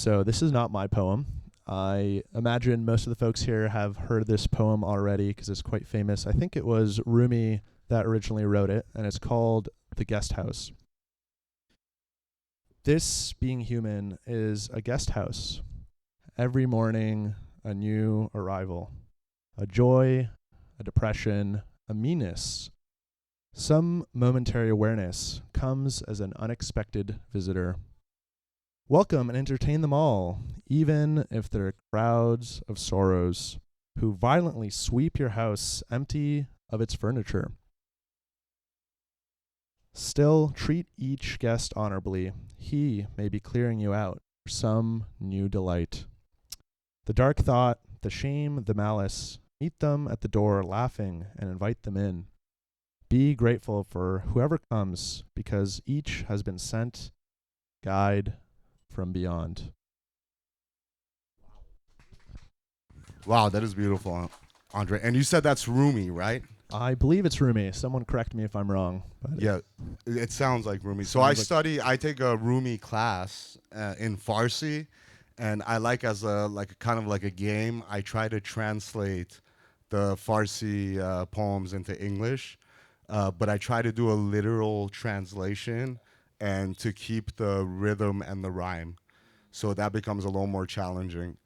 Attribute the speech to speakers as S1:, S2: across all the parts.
S1: So this is not my poem. I imagine most of the folks here have heard this poem already because it's quite famous. I think it was Rumi that originally wrote it, and it's called The Guest House. This, being human, is a guest house. Every morning, a new arrival. A joy, a depression, a meanness. Some momentary awareness comes as an unexpected visitor. Welcome and entertain them all, even if they're crowds of sorrows who violently sweep your house empty of its furniture. Still, treat each guest honorably. He may be clearing you out for some new delight. The dark thought, the shame, the malice, meet them at the door laughing and invite them in. Be grateful for whoever comes because each has been sent, guide from beyond.
S2: Wow, that is beautiful, Andre. And you said that's Rumi, right?
S1: I believe it's Rumi. Someone correct me if I'm wrong. But
S2: Yeah, it sounds like Rumi. So I take a Rumi class in Farsi, and I like as a kind of like a game. I try to translate the Farsi poems into English, but I try to do a literal translation and to keep the rhythm and the rhyme. So that becomes a little more challenging.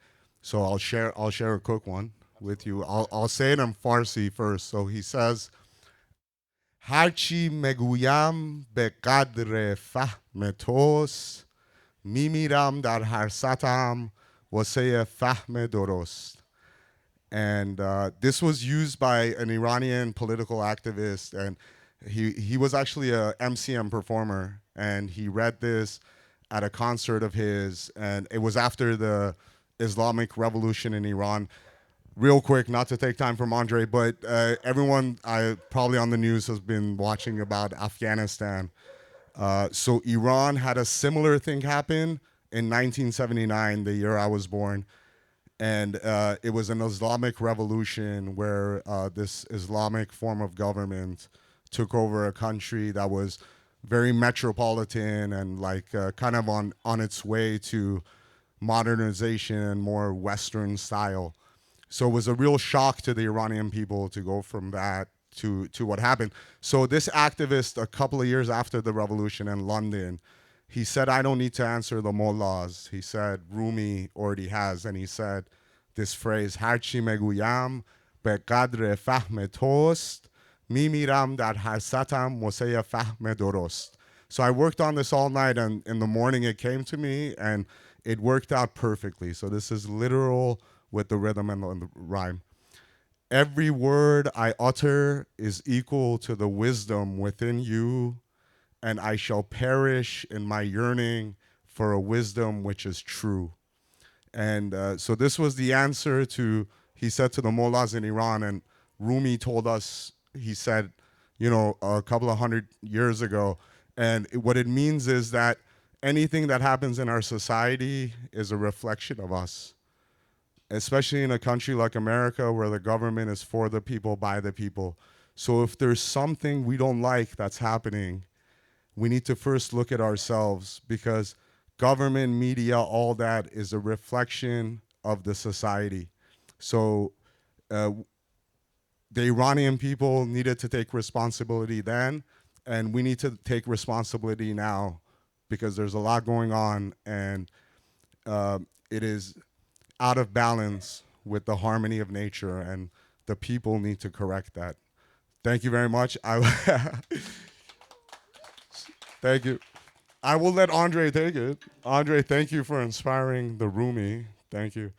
S2: So I'll share a quick one with you. I'll say it in Farsi first. So he says, هرچی مگویم به قدر فهم توست میمیرم در هر سطم واسه فهم درست. And this was used by an Iranian political activist, and he was actually a MCM performer, and he read this at a concert of his, and it was after the Islamic Revolution in Iran. Real quick, not to take time from Andre, but everyone probably on the news has been watching about Afghanistan. So Iran had a similar thing happen in 1979, the year I was born. And it was an Islamic revolution where this Islamic form of government took over a country that was very metropolitan and kind of on its way to modernization and more Western style. So it was a real shock to the Iranian people to go from that to what happened. So this activist, a couple of years after the revolution in London, he said, I don't need to answer the mullahs. He said, Rumi already has. And he said this phrase, Harchi meguyam be qadr fahm tost, mimiram dar har satam wase fahm dorost. So I worked on this all night, and in the morning it came to me, and it worked out perfectly. So this is literal with the rhythm and the rhyme. Every word I utter is equal to the wisdom within you, and I shall perish in my yearning for a wisdom which is true. And so this was the answer to, he said to the mullahs in Iran, and Rumi told us, he said, a couple of 100 years ago. And what it means is that anything that happens in our society is a reflection of us, especially in a country like America where the government is for the people, by the people. So if there's something we don't like that's happening, we need to first look at ourselves, because government, media, all that is a reflection of the society. So the Iranian people needed to take responsibility then, and we need to take responsibility now, because there's a lot going on, and it is out of balance with the harmony of nature, and the people need to correct that. Thank you very much. Thank you. I will let Andre take it. Andre, thank you for inspiring the Rumi. Thank you.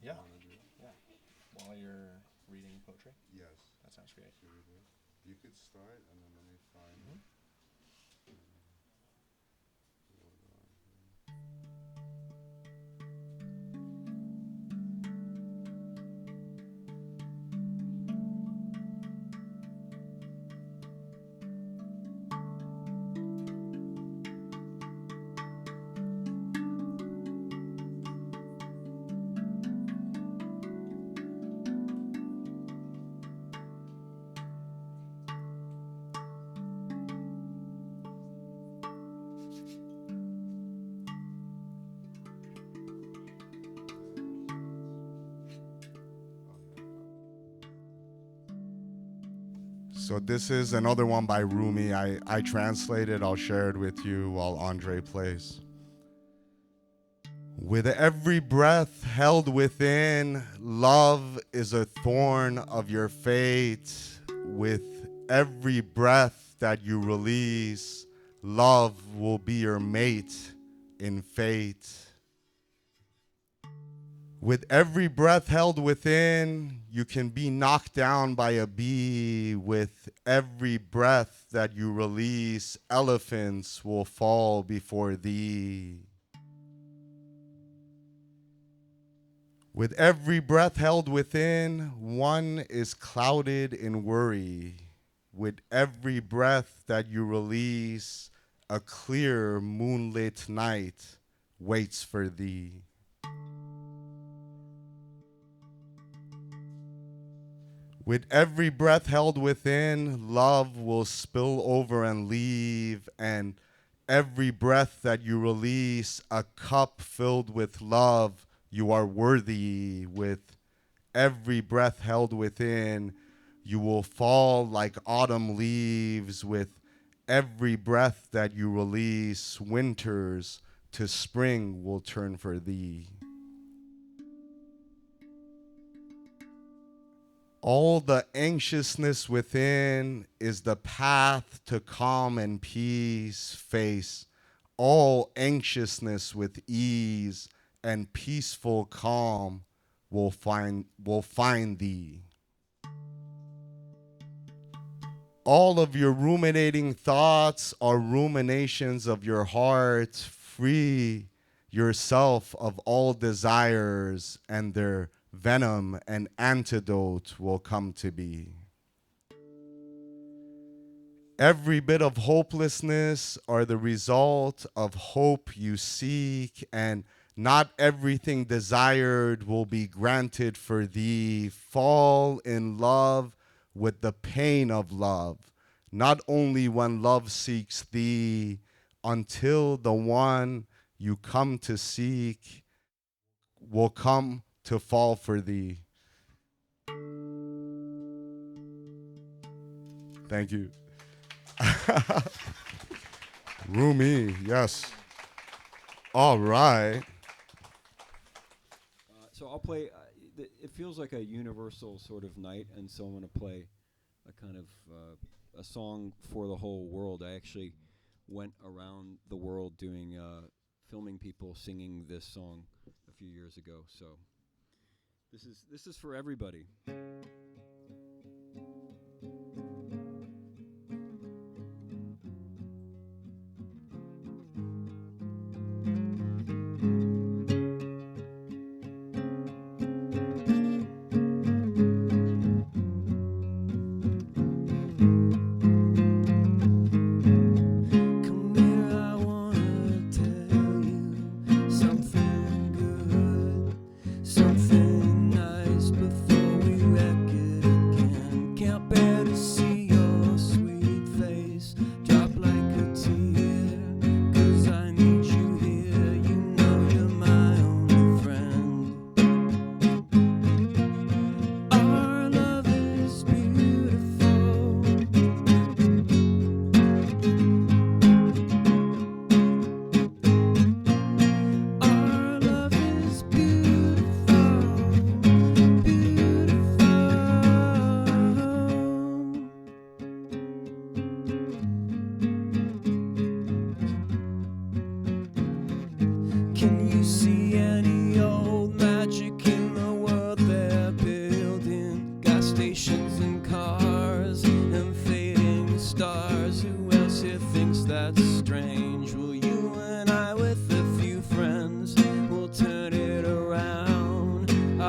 S1: Yeah.
S2: want to do?
S1: Yeah. While you're reading poetry?
S2: Yes.
S1: That sounds great.
S2: You could start, and then let me find.
S1: Mhm.
S2: So this is another one by Rumi. I translated. I'll share it with you while Andre plays. With every breath held within, love is a thorn of your fate. With every breath that you release, love will be your mate in fate. With every breath held within, you can be knocked down by a bee. With every breath that you release, elephants will fall before thee. With every breath held within, one is clouded in worry. With every breath that you release, a clear moonlit night waits for thee. With every breath held within, love will spill over and leave, and every breath that you release, a cup filled with love, you are worthy. With every breath held within, you will fall like autumn leaves. With every breath that you release, winters to spring will turn for thee. All the anxiousness within is the path to calm and peace. Face all anxiousness with ease, and peaceful calm will find thee. All of your ruminating thoughts are ruminations of your heart. Free yourself of all desires, and their venom and antidote will come to be. Every bit of hopelessness are the result of hope you seek, and not everything desired will be granted for thee. Fall in love with the pain of love, not only when love seeks thee, until the one you come to seek will come to fall for thee. Thank you. Rumi, yes. All right.
S3: So I'll play. It feels like a universal sort of night, and so I'm going to play a kind of a song for the whole world. I actually went around the world doing filming people singing this song a few years ago. So this is for everybody.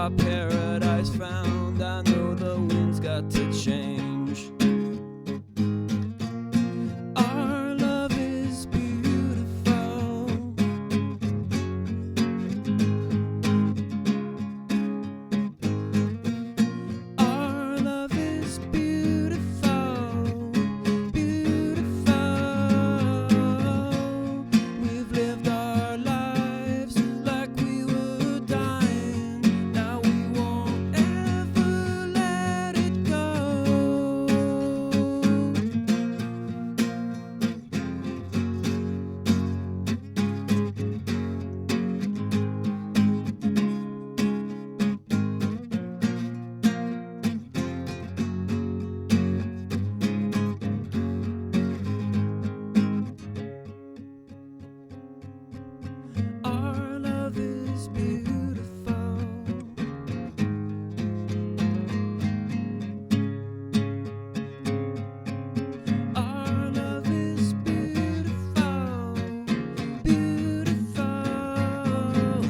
S3: our paradise found. I know the wind's got to change. Our love is beautiful. Our love is beautiful, beautiful. We've lived our lives like we were dying. Now we won't ever let it go. Our love is beautiful. Our love is beautiful, beautiful.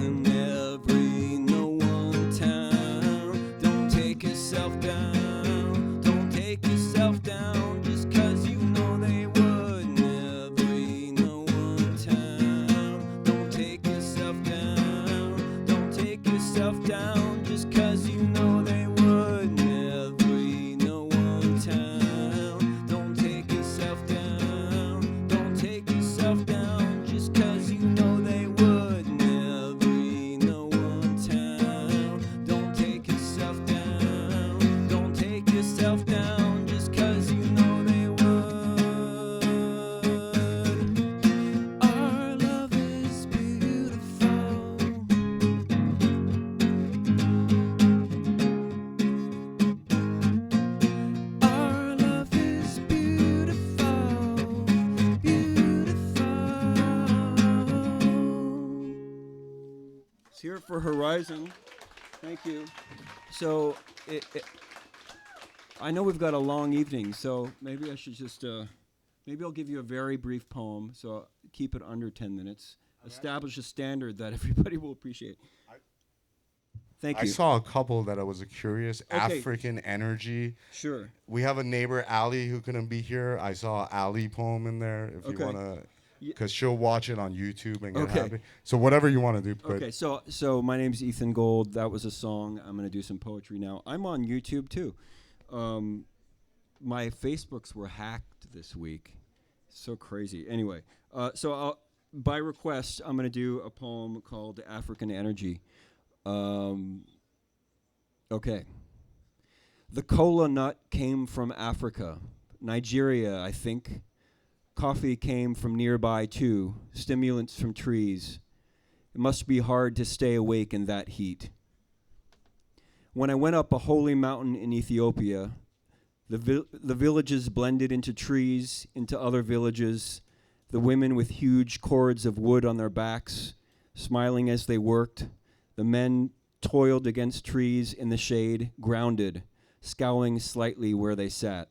S3: In every no one town, don't take yourself down. Don't take yourself down just 'cause you know they would. In every no one town, don't take yourself down. Don't take yourself down just 'cause you know they would. In every no one town, don't take yourself down. Don't take yourself down just 'cause you know they would. In every no one town, don't take yourself down. Don't take yourself down just 'cause you know they would. Our love is beautiful. Our love is beautiful, beautiful. It's here for Horizon. Thank you. So, I know we've got a long evening, so maybe I should just, maybe I'll give you a very brief poem, so keep it under 10 minutes. Establish a standard that everybody will appreciate. Thank
S2: I
S3: you.
S2: saw a couple that I was curious.
S3: Okay.
S2: African energy.
S3: Sure.
S2: We have a neighbor, Ali, who couldn't be here. I saw an Ali poem in there. If
S3: Okay.
S2: you wanna,
S3: Ye-
S2: because she'll watch it on YouTube and get
S3: Okay.
S2: happy. So whatever you want to do. But
S3: Okay, so my name's Ethan Gold. That was a song. I'm gonna do some poetry now. I'm on YouTube too. My Facebooks were hacked this week. So crazy. Anyway, by request, I'm gonna do a poem called African Energy. Okay. The cola nut came from Africa, Nigeria, I think. Coffee came from nearby too, stimulants from trees. It must be hard to stay awake in that heat. When I went up a holy mountain in Ethiopia, the villages blended into trees, into other villages, the women with huge cords of wood on their backs, smiling as they worked, the men toiled against trees in the shade, grounded, scowling slightly where they sat.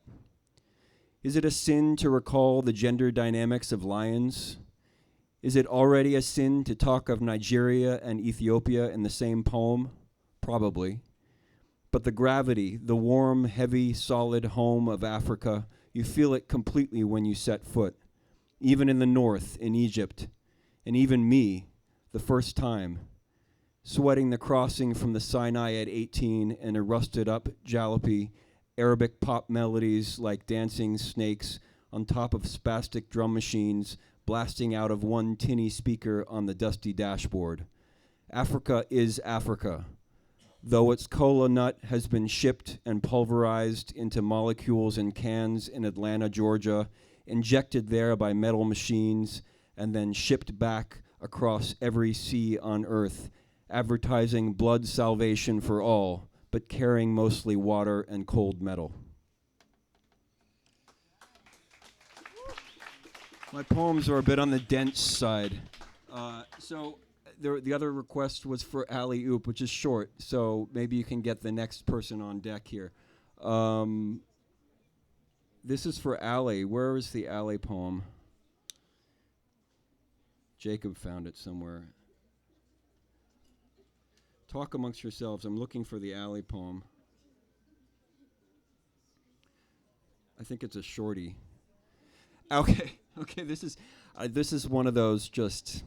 S3: Is it a sin to recall the gender dynamics of lions? Is it already a sin to talk of Nigeria and Ethiopia in the same poem? Probably. But the gravity, the warm, heavy, solid home of Africa, you feel it completely when you set foot. Even in the north, in Egypt, and even me, the first time, sweating the crossing from the Sinai at 18 and a rusted-up jalopy, Arabic pop melodies like dancing snakes on top of spastic drum machines blasting out of one tinny speaker on the dusty dashboard. Africa is Africa. Though its cola nut has been shipped and pulverized into molecules in cans in Atlanta, Georgia, injected there by metal machines, and then shipped back across every sea on earth, advertising blood salvation for all, but carrying mostly water and cold metal. My poems are a bit on the dense side. The other request was for Alley Oop, which is short, so maybe you can get the next person on deck here. This is for Alley. Where is the Alley poem? Jacob found it somewhere. Talk amongst yourselves. I'm looking for the alley poem. I think it's a shorty. Okay, this is one of those just,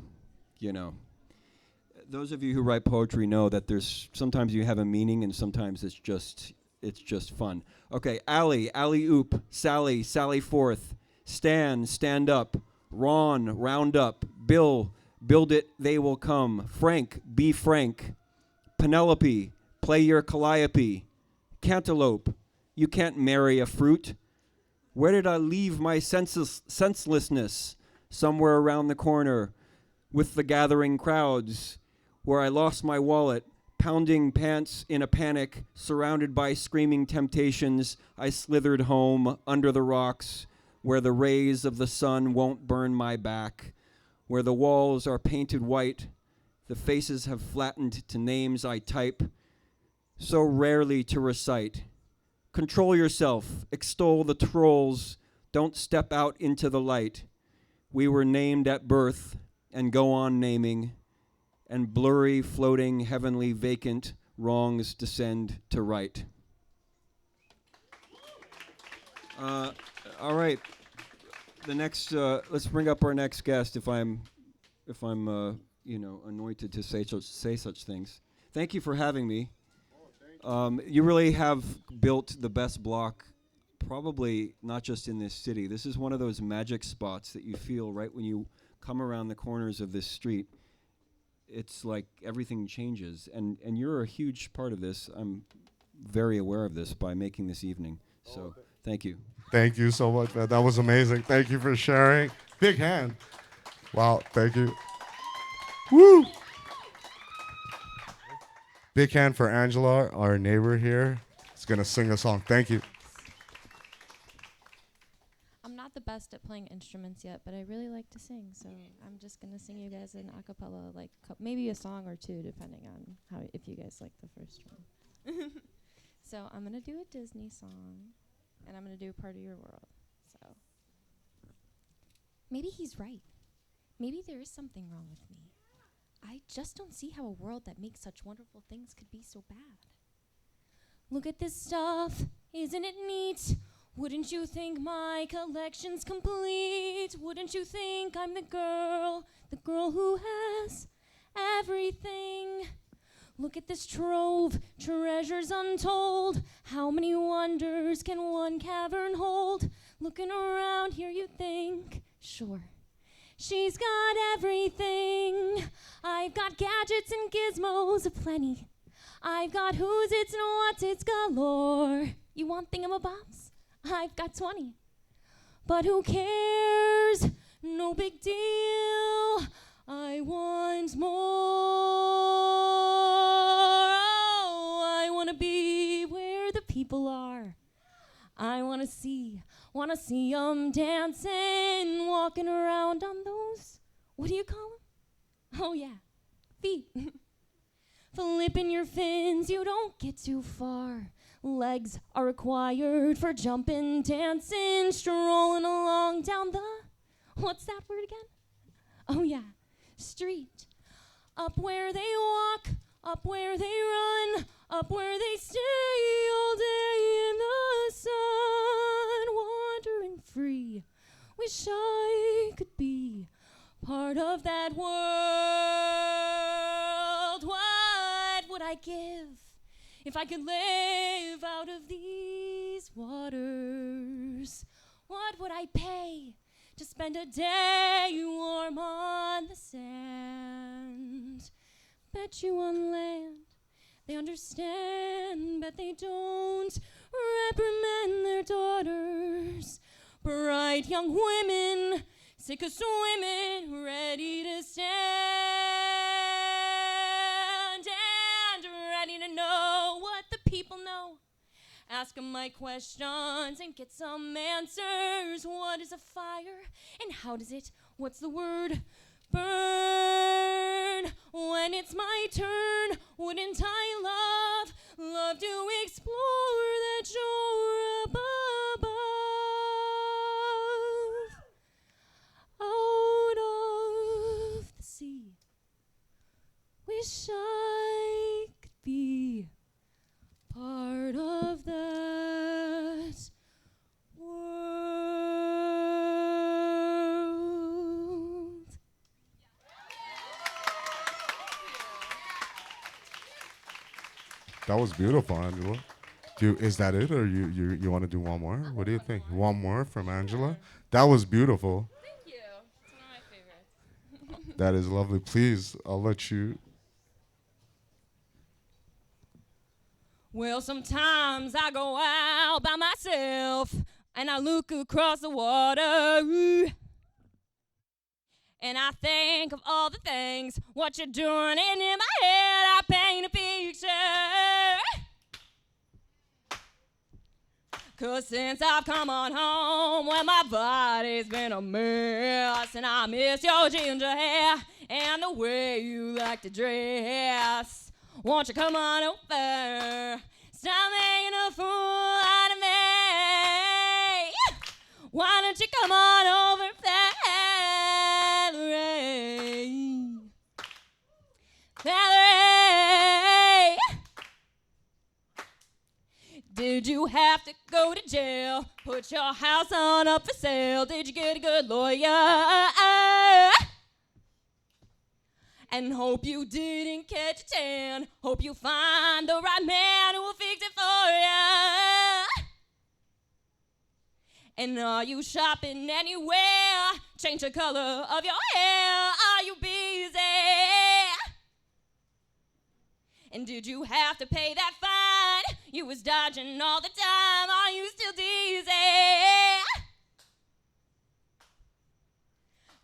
S3: those of you who write poetry know that there's sometimes you have a meaning and sometimes it's just fun. Okay, alley oop, sally forth, stand up, Ron, round up, Bill, build it, they will come, Frank, be frank, Penelope, play your calliope, cantaloupe, you can't marry a fruit. Where did I leave my senselessness? Somewhere around the corner, with the gathering crowds, where I lost my wallet, pounding pants in a panic, surrounded by screaming temptations, I slithered home under the rocks, where the rays of the sun won't burn my back, where the walls are painted white, the faces have flattened to names I type, so rarely to recite. Control yourself, extol the trolls, don't step out into the light. We were named at birth and go on naming, and blurry, floating, heavenly, vacant wrongs descend to right. All right, the next. Let's bring up our next guest. If I'm, anointed to say such things. Thank you for having me. You really have built the best block, probably not just in this city. This is one of those magic spots that you feel right when you come around the corners of this street. It's like everything changes, and you're a huge part of this. I'm very aware of this by making this evening. So thank you.
S2: Thank you so much, man. That was amazing. Thank you for sharing. Big hand. Wow, thank you. Woo! Big hand for Angela, our neighbor here. Is going to sing a song. Thank you.
S4: I'm not the best at playing instruments yet, but I really like to sing, so I'm just going to sing you guys an a cappella, like maybe a song or two, depending on if you guys like the first one. So I'm going to do a Disney song, and I'm going to do Part of Your World. So maybe he's right. Maybe there is something wrong with me. I just don't see how a world that makes such wonderful things could be so bad. Look at this stuff, isn't it neat? Wouldn't you think my collection's complete? Wouldn't you think I'm the girl who has everything? Look at this trove, treasures untold. How many wonders can one cavern hold? Looking around here you think, sure, she's got everything. I've got gadgets and gizmos aplenty. I've got who's its and what's its galore. You want thingamabobs? I've got 20. But who cares? No big deal. I want more. Oh, I want to be where the people are. I want to see 'em dancing, walking around on those, what do you call 'em? Oh yeah, feet. Flipping your fins, you don't get too far. Legs are required for jumping, dancing, strolling along down the, what's that word again? Oh yeah, street. Up where they walk, up where they run, up where they stay all day in the sun, wandering free. Wish I could be part of that world. What would I give if I could live out of these waters? What would I pay to spend a day warm on the sand? Bet you on land they understand, but they don't reprimand their daughters. Bright young women, sick of swimming, ready to stand and ready to know what the people know. Ask 'em my questions and get some answers. What is a fire and how does it, what's the word, burn? When it's my turn, wouldn't I love to explore that shore above, out of the sea? Wish I
S2: That was beautiful, Angela. Is that it, or you want to do one more? What do you think? One more from Angela? That was beautiful.
S4: Thank you. It's one of my favorites.
S2: That is lovely. Please, I'll let you.
S4: Well, sometimes I go out by myself and I look across the water. And I think of all the things, what you're doing, and in my head I paint a picture. 'Cause since I've come on home, well, my body's been a mess. And I miss your ginger hair and the way you like to dress. Won't you come on over, stop making a fool out of me. Why don't you come on over, Valerie? Valerie, did you have to go to jail? Put your house on up for sale? Did you get a good lawyer? And hope you didn't catch a tan. Hope you find the right man who will fix it for you. And are you shopping anywhere? Change the color of your hair. Are you busy? And did you have to pay that fine? You was dodging all the time. Are you still dizzy?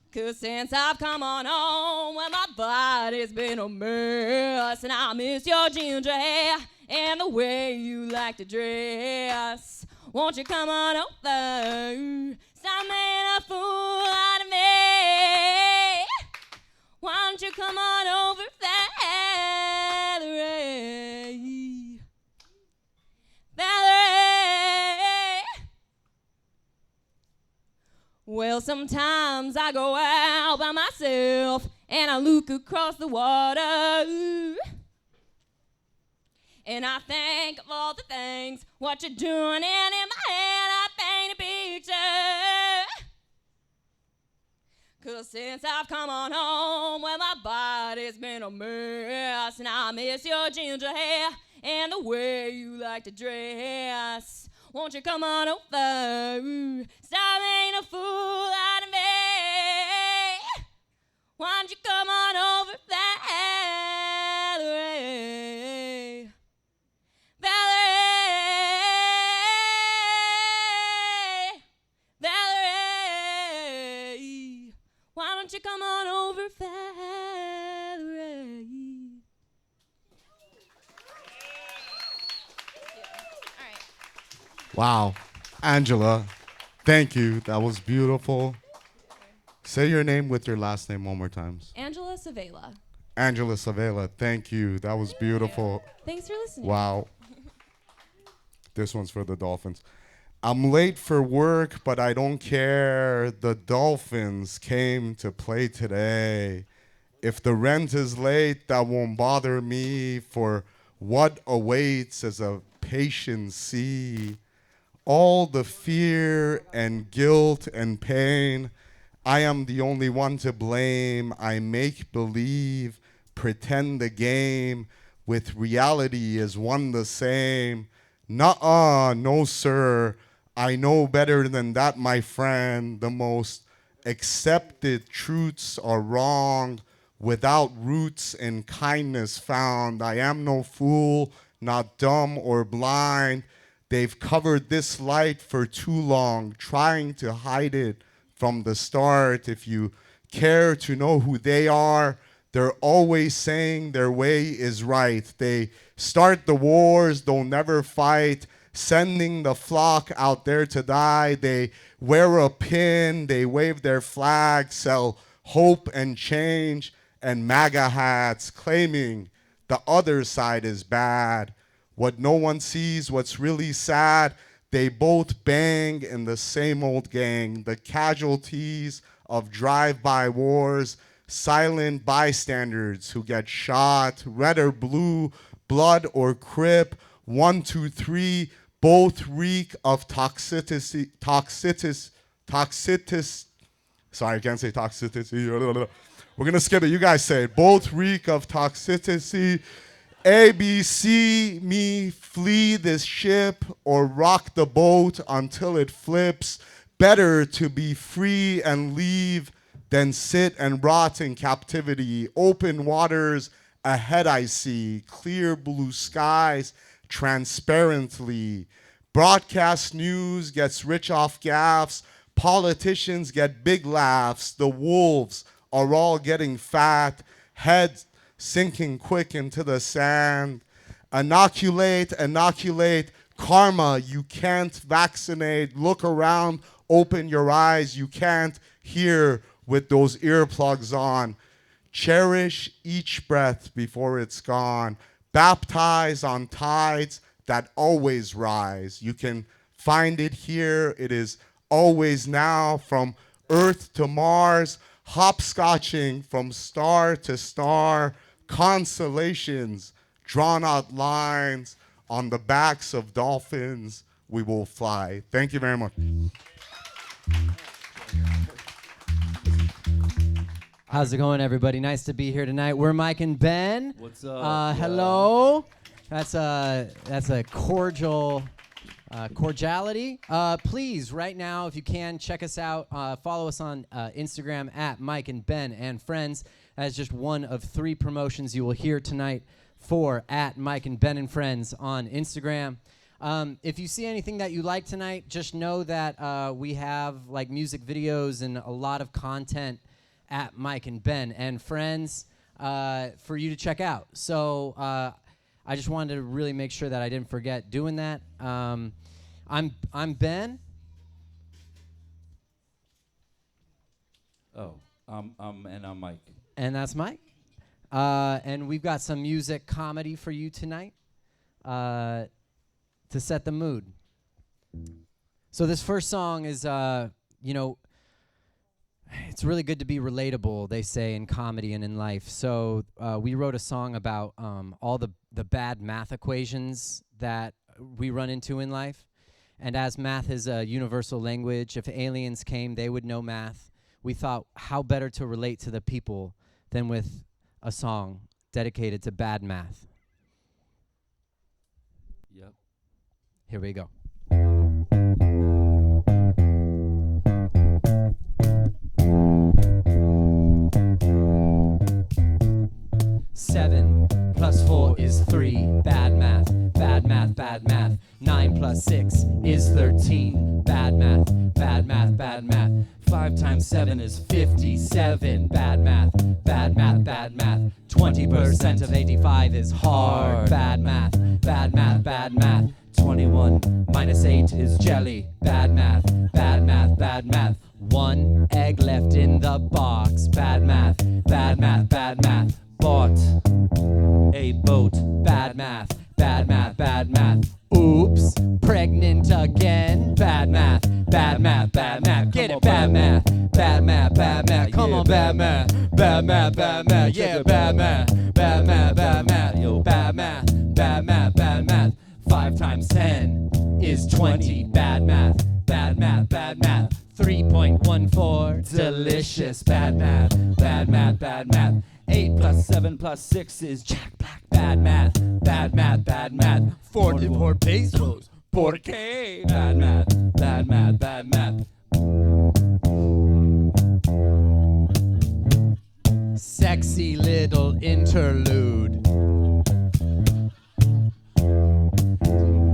S4: 'Cause since I've come on home, well, my body's been a mess. And I miss your ginger hair and the way you like to dress. Won't you come on over, stop making a fool out of me. Why don't you come on over, Valerie? Valerie. Well, sometimes I go out by myself and I look across the water. And I think of all the things, what you're doing, and in my head I paint a picture. 'Cause since I've come on home, well, my body's been a mess. And I miss your ginger hair and the way you like to dress. Won't you come on over, stop making a fool out of me. Why don't you come on over, Valerie? Valerie, Valerie, why don't you come on over, Valerie?
S2: Wow. Angela, thank you. That was beautiful. Say your name with your last name one more time.
S4: Angela Savela.
S2: Angela Savela, thank you. That was beautiful.
S4: Thanks for listening.
S2: Wow. This one's for the Dolphins. I'm late for work, but I don't care. The Dolphins came to play today. If the rent is late, that won't bother me, for what awaits is a patient sea. All the fear and guilt and pain, I am the only one to blame. I make believe, pretend the game, with reality is one the same. Nuh-uh, no sir, I know better than that, my friend. The most accepted truths are wrong, without roots in kindness found. I am no fool, not dumb or blind. They've covered this light for too long, trying to hide it from the start. If you care to know who they are, they're always saying their way is right. They start the wars, they'll never fight, sending the flock out there to die. They wear a pin, they wave their flag, sell hope and change and MAGA hats, claiming the other side is bad. What no one sees, what's really sad, they both bang in the same old gang. The casualties of drive-by wars, silent bystanders who get shot, red or blue, blood or crip, 1, 2, 3, both reek of toxicity. Sorry, I can't say toxicity. We're gonna skip it. You guys say it. Both reek of toxicity. ABC, me flee this ship or rock the boat until it flips. Better to be free and leave than sit and rot in captivity. Open waters ahead I see, clear blue skies transparently. Broadcast news gets rich off gaffes. Politicians get big laughs. The wolves are all getting fat. Heads sinking quick into the sand. Inoculate, karma, you can't vaccinate. Look around, open your eyes, you can't hear with those earplugs on. Cherish each breath before it's gone. Baptize on tides that always rise. You can find it here, it is always now, from Earth to Mars, hopscotching from star to star. Constellations, drawn out lines, on the backs of dolphins we will fly. Thank you very much.
S5: How's it going, everybody? Nice to be here tonight. We're Mike and Ben.
S3: What's up?
S5: Hello. That's a cordiality. Please, right now, if you can, check us out. Follow us on Instagram at Mike and Ben and Friends. As just one of 3 promotions you will hear tonight for at Mike and Ben and Friends on Instagram. If you see anything that you like tonight, just know that we have like music videos and a lot of content at Mike and Ben and Friends for you to check out. So I just wanted to really make sure that I didn't forget doing that. I'm Ben.
S6: Oh, I'm Mike.
S5: And that's Mike. And we've got some music comedy for you tonight to set the mood. So this first song is, it's really good to be relatable, they say, in comedy and in life. So we wrote a song about all the bad math equations that we run into in life. And as math is a universal language, if aliens came, they would know math. We thought, how better to relate to the people than with a song dedicated to bad math.
S6: Yep.
S5: Here we go. 7 plus 4 is 3. Bad math, bad math, bad math. 9 plus 6 is 13. Bad math, bad math, bad math. 5 times 7 is 57. Bad math, bad math, bad math. 20% of 85 is hard. Bad math, bad math, bad math. 21 minus 8 is jelly. Bad math, bad math, bad math. 1 egg left in the box. Bad math, bad math, bad math. Bought a boat. Bad math, bad math, bad math. Oops, pregnant again. Bad math, bad math, bad math. Get it, bad math, bad math, bad math. Come on, bad math, bad math, bad math. Yeah, bad math, bad math, bad math. Yo, bad math, bad math, bad math. 5 times 10 is 20. Bad math, bad math, bad math. 3.14, delicious. Bad math, bad math, bad math. 8 plus 7 plus 6 is Jack Black. Bad math, bad math, bad math. 44 pesos, porque. Bad math, bad math, bad math. Sexy little interlude.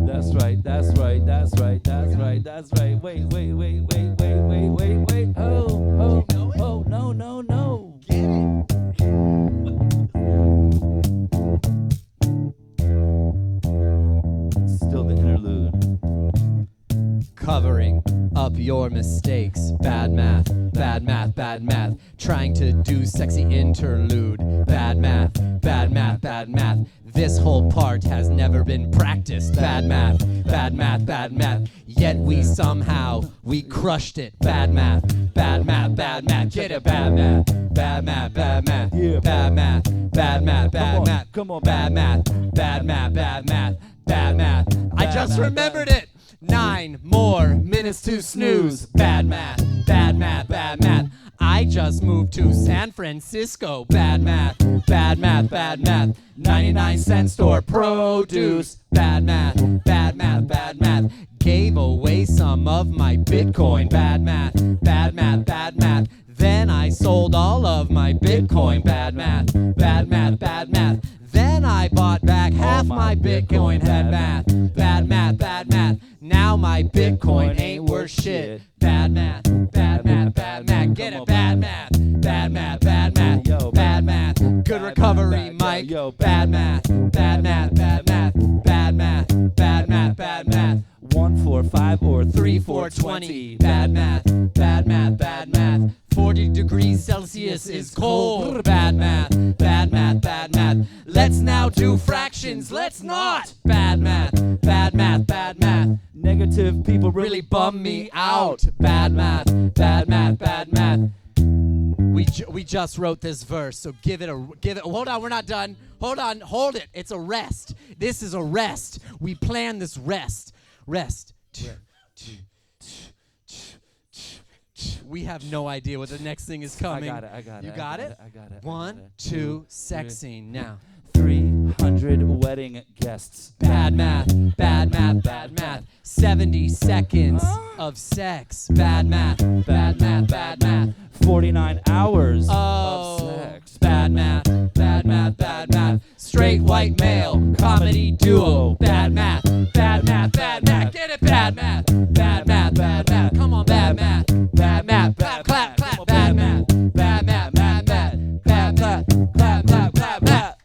S6: That's right, that's right, that's right, that's right, that's right. Wait. Oh, no.
S5: Get it.
S6: Still the interlude.
S5: Covering up your mistakes. Bad math, bad math, bad math. Trying to do sexy interlude. Bad math, bad math, bad math. This whole part has never been practiced. Bad math, bad math, bad math. Yet we crushed it. Bad math, bad math, bad math. Get it, bad math, bad math, bad math.
S6: Yeah.
S5: Bad math, bad math, bad math.
S6: Come on,
S5: bad math, bad math, bad math, bad math. I just remembered it. 9 more minutes to snooze. Bad math, bad math, bad math. I just moved to San Francisco. Bad math, bad math, bad math. 99-cent store produce. Bad math, bad math, bad math. Gave away some of my Bitcoin. Bad math, bad math, bad math. Then I sold all of my Bitcoin. Bad math, bad math, bad math. Then I bought back half my Bitcoin. Bad math, bad math, bad math. Now my Bitcoin ain't worth shit. Bad math, bad math, bad math. Get it, bad math, bad math, bad math.
S6: Yo,
S5: bad math. Good recovery, Mike.
S6: Yo,
S5: bad math, bad math, bad math, bad math, bad math, bad math.
S6: 1, 4, 5, or
S5: 3, 4, 20. Bad math, bad math, bad math. 40 degrees Celsius is cold. Bad math, bad math, bad math. Let's now do fractions. Let's not. Bad math, bad math, bad math.
S6: Negative people
S5: Really bum me out. Bad math, bad math, bad math. We just wrote this verse, so give it. Hold on, we're not done. Hold on, hold it. It's a rest. This is a rest. We planned this rest. We have no idea what the next thing is coming.
S6: I got it.
S5: You got it?
S6: I got it.
S5: 1, 2, sex scene now.
S6: 300 wedding guests.
S5: Bad math, bad math, bad math. 70 seconds of sex. Bad math, bad math, bad math.
S6: 49 hours
S5: Oh,
S6: of sex.
S5: bad math, bad math, bad math. Straight white male, comedy duo. Bad math, bad math, bad math. Get it, bad math, bad math, bad math. Come on, bad math, bad math. Clap, clap, clap, bad math, bad math, bad math, bad math, clap, clap, clap, clap.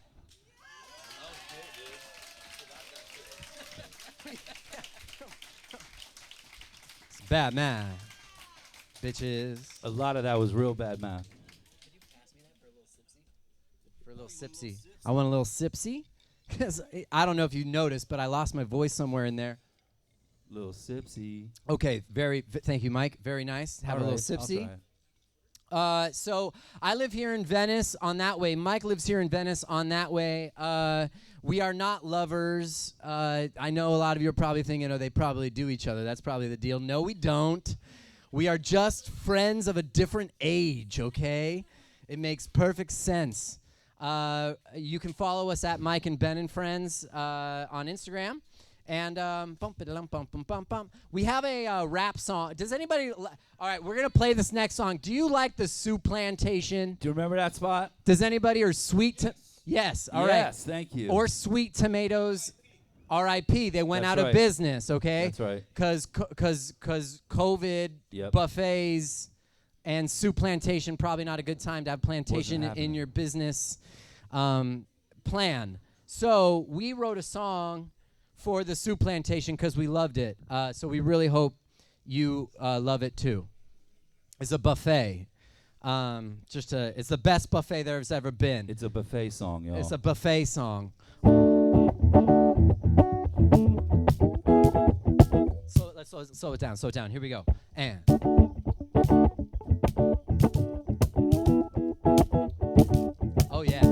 S5: It's bad math, bitches.
S6: A lot of that was real bad math.
S5: For a little sipsy. I want a little sipsy. Because I don't know if you noticed, but I lost my voice somewhere in there.
S6: Little sipsy.
S5: Okay, thank you, Mike. Very nice. Have a little sipsy. So I live here in Venice on that way. Mike lives here in Venice on that way. We are not lovers. I know a lot of you are probably thinking, oh, they probably do each other. That's probably the deal. No, we don't. We are just friends of a different age, okay? It makes perfect sense. You can follow us at Mike and Ben and Friends on Instagram. And we have a rap song. Does anybody? All right, we're gonna play this next song. Do you like the Soup Plantation?
S6: Do you remember that spot?
S5: Does anybody or Sweet? Yes. All right.
S6: Yes, thank you.
S5: Or Sweet Tomatoes, R.I.P. They went out of business. Okay.
S6: That's right.
S5: Because COVID, buffets, and Soup Plantation, probably not a good time to have plantation in your business plan. So we wrote a song for the Soup Plantation because we loved it. So we really hope you love it too. It's a buffet. It's the best buffet there's ever been.
S6: It's a buffet song, y'all.
S5: It's a buffet song. So let's slow it down. Slow it down. Here we go. And. Oh yeah.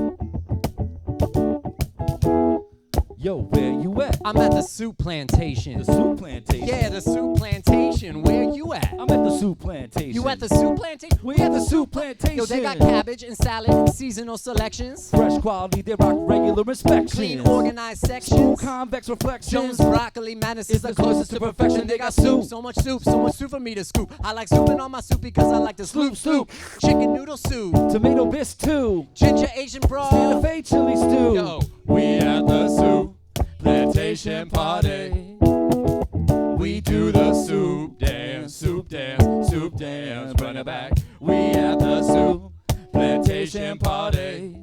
S6: Yo, where you at?
S5: I'm at the Soup Plantation.
S6: The Soup Plantation?
S5: Yeah, the Soup Plantation. Where you at?
S6: I'm at the Soup Plantation.
S5: You at the Soup Plantation?
S6: We at the Soup Plantation.
S5: Yo, they got cabbage and salad, seasonal selections.
S6: Fresh quality, they rock regular inspection.
S5: Clean, organized sections.
S6: Smooth, convex reflections.
S5: Jones broccoli madness is the closest to perfection. They got soup, so much soup for me to scoop. I like souping on my soup because I like to sloop. Chicken noodle soup,
S6: tomato bisque too,
S5: ginger Asian broth,
S6: Santa Fe chili stew.
S5: Yo, we at the Soup Plantation party. We do the soup dance, soup dance, soup dance. Run it back. We at the Soup Plantation party.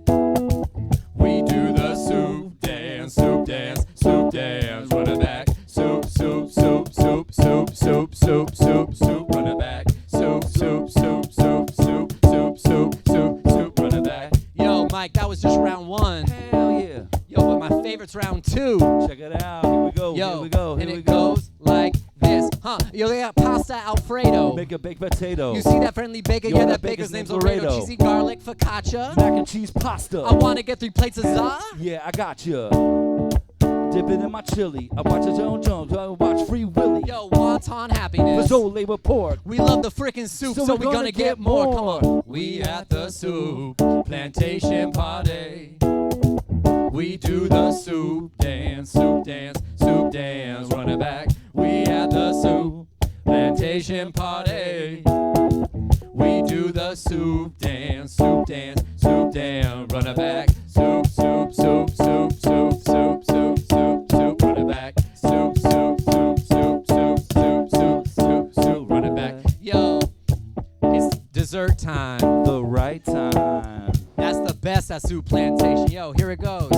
S5: We do the soup dance, soup dance, soup dance. Run it back. Soup, soup, soup, soup, soup, soup, soup, soup, soup. Run it back. Soup, soup, soup, soup, soup, soup, soup, soup, soup. Run it back. Yo, Mike, that was just round one.
S6: Hell yeah.
S5: Yo, but my favorite's round two.
S6: Check it out. Here we go.
S5: Yo,
S6: here we go. Here
S5: and
S6: we
S5: it
S6: go.
S5: goes like this, huh? Yo, they got pasta Alfredo.
S6: Make a baked potato.
S5: You see that friendly baker?
S6: Yo,
S5: Yeah,
S6: that
S5: that baker's
S6: baker's
S5: name's
S6: name's
S5: Laredo.
S6: Laredo.
S5: Cheesy garlic focaccia.
S6: Mac and cheese pasta.
S5: I wanna get 3 plates of za.
S6: Yeah, I got you. Dipping in my chili. I watch a Jones Jones. I watch Free Willy.
S5: Yo, wonton happiness.
S6: Fazole with pork.
S5: We love the frickin' soup, so we gonna get more. Come on. We at the soup plantation party. We do the soup dance, soup dance, soup dance. Run it back. We at the soup plantation party. We do the soup dance, soup dance, soup dance. Run it back. Soup, soup, soup, soup, soup, soup, soup, soup, soup. Run it back. Soup, soup, soup, soup, soup, soup, soup, soup, soup. Run it back. Yo, it's dessert time.
S6: The right time.
S5: That's the best at soup plantation. Yo, here it goes.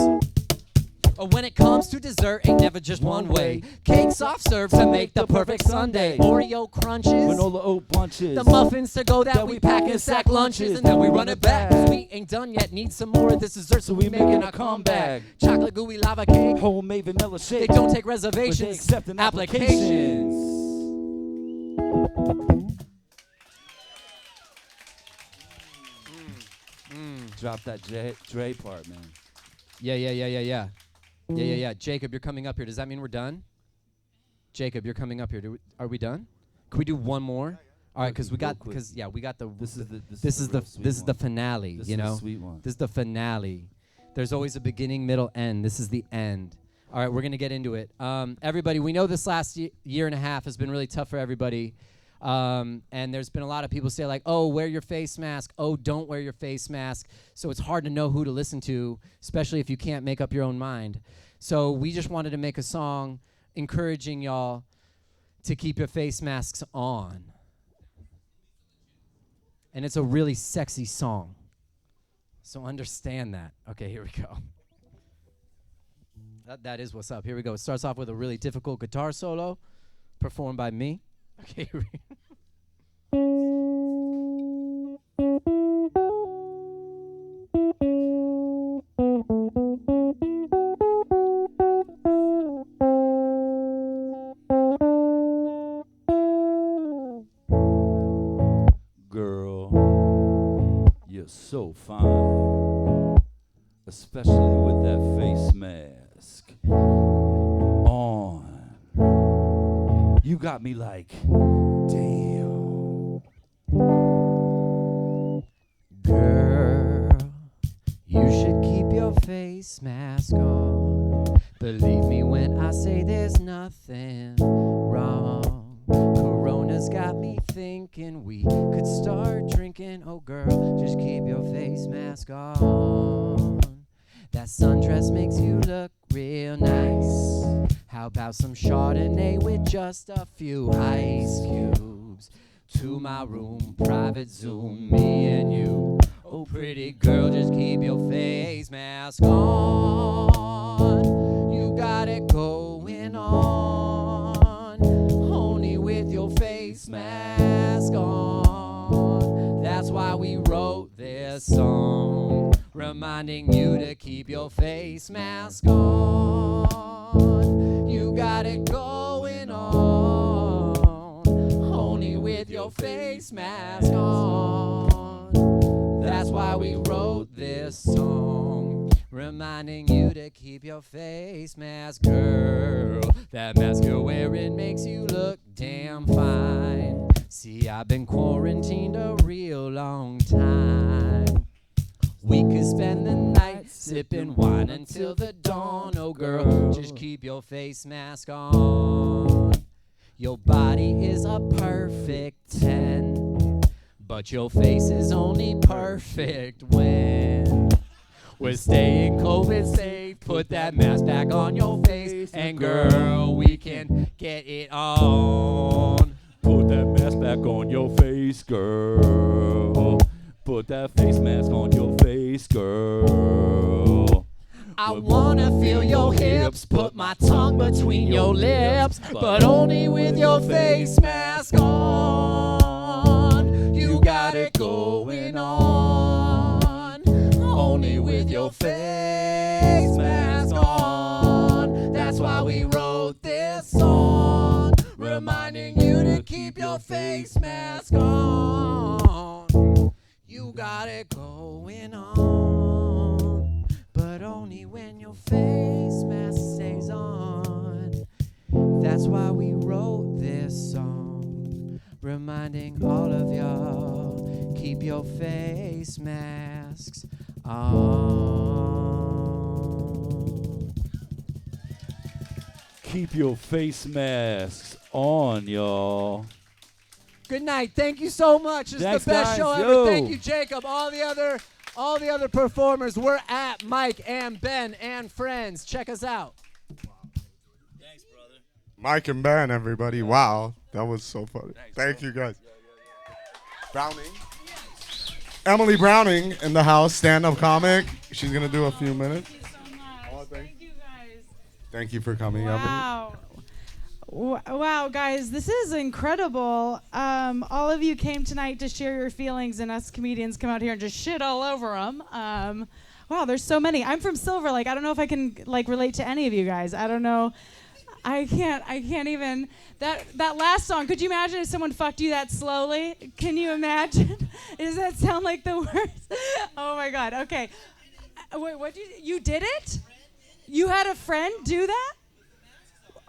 S5: When it comes to dessert, ain't never just one way. Cake soft serve to make the perfect sundae. Oreo crunches,
S6: Granola oat bunches.
S5: the muffins to go that we pack in sack lunches. And then we run it back, 'cause we ain't done yet. Need some more of this dessert, so we making a comeback. Chocolate gooey lava cake,
S6: Homemade vanilla
S5: they
S6: shake.
S5: don't take
S6: But they
S5: reservations,
S6: accept an
S5: applications.
S6: Drop that Dre part, man.
S5: Yeah. Jacob, you're coming up here. Does that mean we're done? Jacob, you're coming up here. Are we done? Can we do one more? All right, because we got the. This is the finale.
S6: This
S5: you
S6: is
S5: know,
S6: the sweet one.
S5: this is the finale. There's always a beginning, middle, end. This is the end. All right, we're gonna get into it. Everybody, we know this last year and a half has been really tough for everybody. And there's been a lot of people say like, oh, wear your face mask. Oh, don't wear your face mask. So it's hard to know who to listen to, especially if you can't make up your own mind. So we just wanted to make a song encouraging y'all to keep your face masks on. And it's a really sexy song. So understand that. Okay, here we go. That is what's up. Here we go. It starts off with a really difficult guitar solo performed by me. Okay, here we
S6: Girl, you're so fine, especially with that face mask on. You got me like, damn.
S5: Girl, you should keep your face mask on. Believe me when I say there's nothing wrong. Corona's got me thinking we could start drinking. Oh girl, just keep your face mask on. That sundress makes you look real nice. How about some Chardonnay with just a few ice cubes? To my room, private Zoom, me and you. Oh, pretty girl, just keep your face mask on. You got it going on, only with your face mask on. That's why we wrote this song, reminding you to keep your face mask on. You got it going on, only with your face mask on. That's why we wrote this song, reminding you to keep your face mask. Girl, that mask you're wearing makes you look damn fine. See, I've been quarantined a real long time. We could spend the night sipping wine until the dawn. Oh girl, just keep your face mask on. Your body is a perfect 10, but your face is only perfect when we're staying COVID safe. Put that mask back on your face, and girl, we can get it on.
S6: Put that mask back on your face, girl. Put that face mask on your face, girl.
S5: I wanna feel your hips, put my tongue between your lips, but only with your face mask on. You got it going on, only with your face mask on. That's why we wrote this song, reminding you to keep your face mask on. You got it going on, but only when your face mask stays on. That's why we wrote this song, reminding all of y'all, keep your face masks on.
S6: Keep your face masks on, y'all.
S5: Good night. Thank you so much. It's
S6: Thanks,
S5: the best
S6: guys.
S5: show ever.
S6: Yo.
S5: Thank you, Jacob. All the other performers. We're at Mike and Ben and friends. Check us out.
S6: Thanks, brother.
S2: Mike and Ben, everybody. Wow, that was so funny. Thank you, guys. Browning. Emily Browning in the house, stand-up comic. She's going to do a few minutes.
S7: Thank you so much.
S2: Oh,
S7: Thank you guys.
S2: Thank you for coming, Emily.
S7: Wow. Wow, guys, this is incredible. All of you came tonight to share your feelings, and us comedians come out here and just shit all over them. Wow, there's so many. I'm from Silver Lake. I don't know if I can relate to any of you guys. I don't know. I can't even. That last song. Could you imagine if someone fucked you that slowly? Can you imagine? Does that sound like the worst? Oh my God. Okay. Wait, what you did it? You had a friend do that?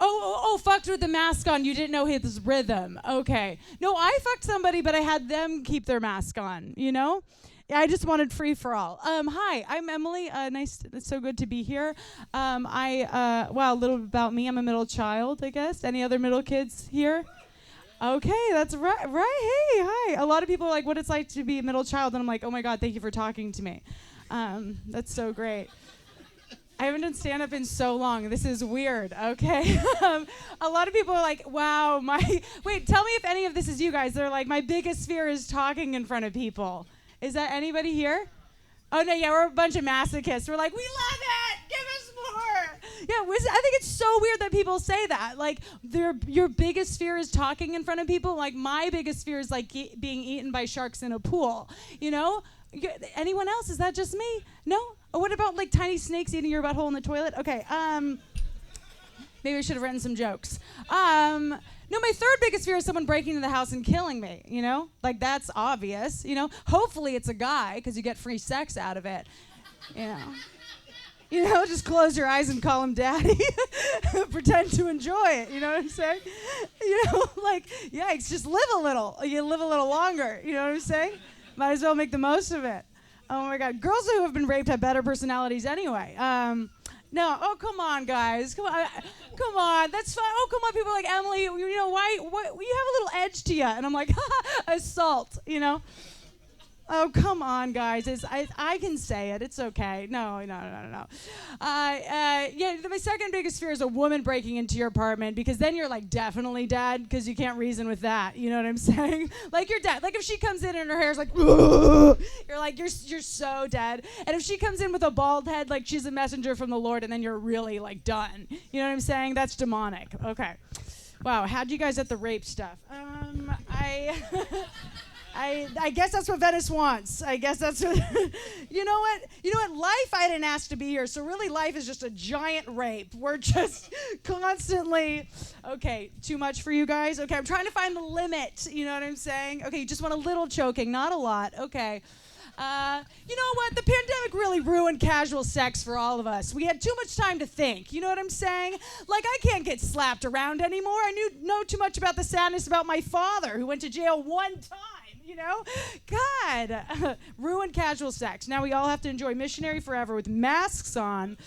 S7: Oh, fucked with the mask on. You didn't know his rhythm. Okay. No, I fucked somebody, but I had them keep their mask on, you know? Yeah, I just wanted free for all. Hi, I'm Emily. It's so good to be here. Wow, a little bit about me. I'm a middle child, I guess. Any other middle kids here? Okay, that's right. Hey, hi. A lot of people are like, what it's like to be a middle child. And I'm like, oh my God, thank you for talking to me. That's so great. I haven't done stand-up in so long. This is weird, okay? A lot of people are like, wow, wait, tell me if any of this is you guys. They're like, my biggest fear is talking in front of people. Is that anybody here? Oh, no, yeah, we're a bunch of masochists. We're like, we love it. Give us more. Yeah, I think it's so weird that people say that. Like, your biggest fear is talking in front of people. Like, my biggest fear is, like, being eaten by sharks in a pool, you know? Anyone else? Is that just me? No? Oh, what about like tiny snakes eating your butthole in the toilet? Okay. Maybe I should have written some jokes. No, my third biggest fear is someone breaking into the house and killing me. You know, like that's obvious. You know, hopefully it's a guy because you get free sex out of it. You know, just close your eyes and call him daddy. Pretend to enjoy it. You know what I'm saying? You know, like yikes, just live a little. You live a little longer. You know what I'm saying? Might as well make the most of it. Oh my God, girls who have been raped have better personalities anyway. No, oh come on, guys, come on, that's fine. Oh come on, people are like Emily, you know why you have a little edge to you, and I'm like, assault, you know. Oh come on, guys, I can say it. It's okay. No. Yeah, my second biggest fear is a woman breaking into your apartment because then you're like definitely dead because you can't reason with that. You know what I'm saying? Like you're dead. Like if she comes in and her hair's like, you're like you're so dead. And if she comes in with a bald head, like she's a messenger from the Lord, and then you're really like done. You know what I'm saying? That's demonic. Okay. Wow. How'd you guys at the rape stuff? I guess that's what Venice wants. I guess that's what... You know what? Life, I didn't ask to be here, so really life is just a giant rape. We're just constantly... Okay, too much for you guys? Okay, I'm trying to find the limit. You know what I'm saying? Okay, you just want a little choking, not a lot. Okay. You know what? The pandemic really ruined casual sex for all of us. We had too much time to think. You know what I'm saying? Like, I can't get slapped around anymore. I know too much about the sadness about my father, who went to jail one time. You know? God. Ruined casual sex. Now we all have to enjoy missionary forever with masks on.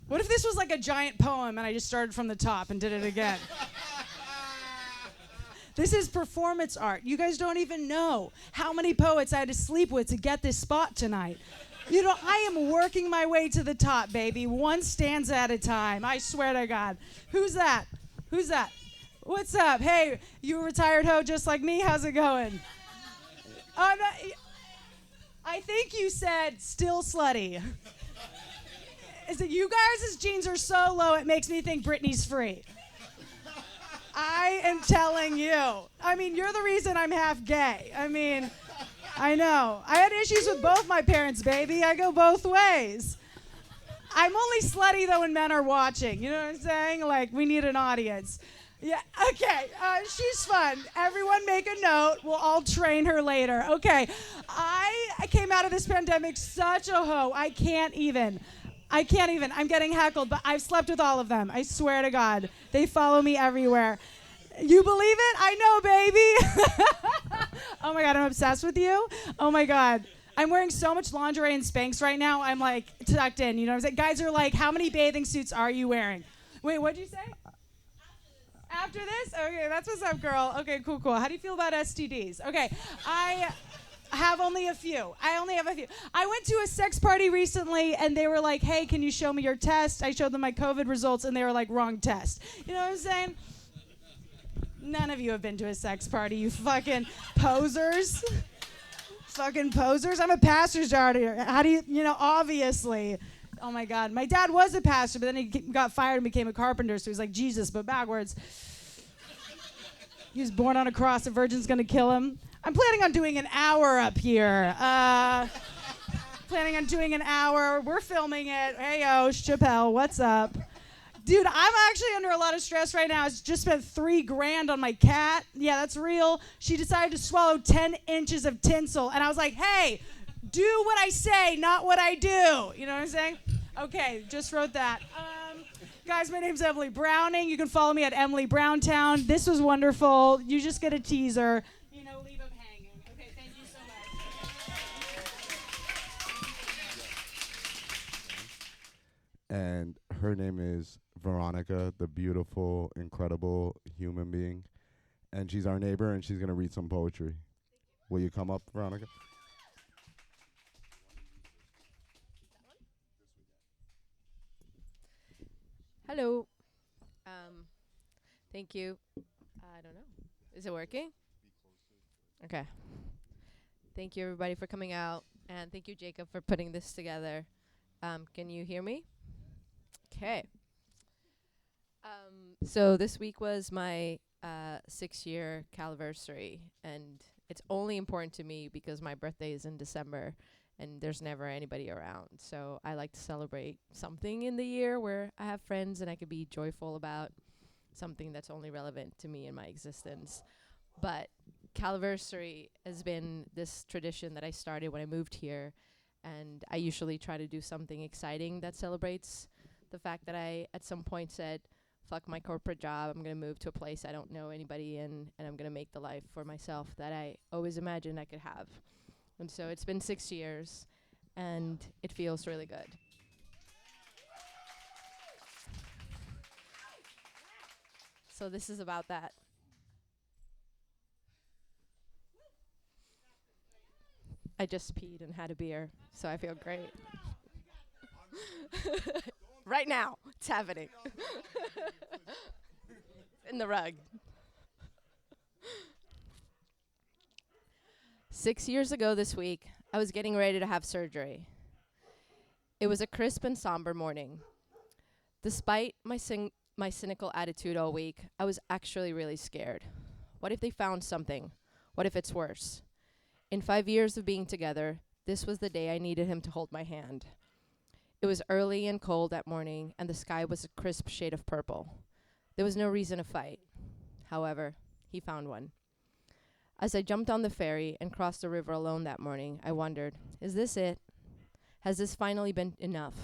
S7: What if this was like a giant poem and I just started from the top and did it again? This is performance art. You guys don't even know how many poets I had to sleep with to get this spot tonight. You know, I am working my way to the top, baby. One stanza at a time. I swear to God. Who's that? What's up? Hey, you a retired hoe just like me? How's it going? I think you said still slutty. Is it you guys' jeans are so low it makes me think Britney's free. I am telling you. I mean, you're the reason I'm half gay. I mean, I know. I had issues with both my parents, baby. I go both ways. I'm only slutty, though, when men are watching. You know what I'm saying? Like, we need an audience. Yeah, okay. She's fun. Everyone make a note. We'll all train her later. Okay. I came out of this pandemic such a hoe. I can't even. I can't even. I'm getting heckled, but I've slept with all of them. I swear to God. They follow me everywhere. You believe it? I know, baby. Oh, my God. I'm obsessed with you. Oh, my God. I'm wearing so much lingerie and Spanx right now. I'm, like, tucked in. You know what I'm saying? Guys are like, how many bathing suits are you wearing? Wait, what'd you say? After this? Okay, that's what's up, girl. Okay, cool. How do you feel about STDs? Okay, I have only a few. I went to a sex party recently, and they were like, hey, can you show me your test? I showed them my COVID results, and they were like, wrong test. You know what I'm saying? None of you have been to a sex party, you fucking posers. Fucking posers. I'm a pastor's daughter. How do you, obviously. Oh, my God. My dad was a pastor, but then he got fired and became a carpenter, so he's like Jesus, but backwards. He was born on a cross. A virgin's going to kill him. I'm planning on doing an hour up here. Planning on doing an hour. We're filming it. Hey-yo, Chappelle, what's up? Dude, I'm actually under a lot of stress right now. I just spent $3,000 on my cat. Yeah, that's real. She decided to swallow 10 inches of tinsel, and I was like, hey, do what I say, not what I do. You know what I'm saying? Okay, just wrote that. Guys, my name's Emily Browning. You can follow me at Emily Browntown. This was wonderful. You just get a teaser. Leave them hanging. Okay, thank you so much.
S2: And her name is Veronica, the beautiful, incredible human being. And she's our neighbor, and she's going to read some poetry. Will you come up, Veronica?
S8: Hello. Thank you. I don't know. Is it working? Okay. Thank you, everybody, for coming out. And thank you, Jacob, for putting this together. Can you hear me? Okay. So this week was my 6-year calversary, and it's only important to me because my birthday is in December, and there's never anybody around. So I like to celebrate something in the year where I have friends and I could be joyful about something that's only relevant to me in my existence. But calversary has been this tradition that I started when I moved here, and I usually try to do something exciting that celebrates the fact that I at some point said, fuck my corporate job, I'm going to move to a place I don't know anybody in, and I'm going to make the life for myself that I always imagined I could have. And so it's been 6 years, and it feels really good. So this is about that. I just peed and had a beer, so I feel great. Right now, it's happening. In the rug. 6 years ago this week, I was getting ready to have surgery. It was a crisp and somber morning. Despite my cynical attitude all week, I was actually really scared. What if they found something? What if it's worse? In 5 years of being together, this was the day I needed him to hold my hand. It was early and cold that morning, and the sky was a crisp shade of purple. There was no reason to fight. However, he found one. As I jumped on the ferry and crossed the river alone that morning, I wondered, is this it? Has this finally been enough?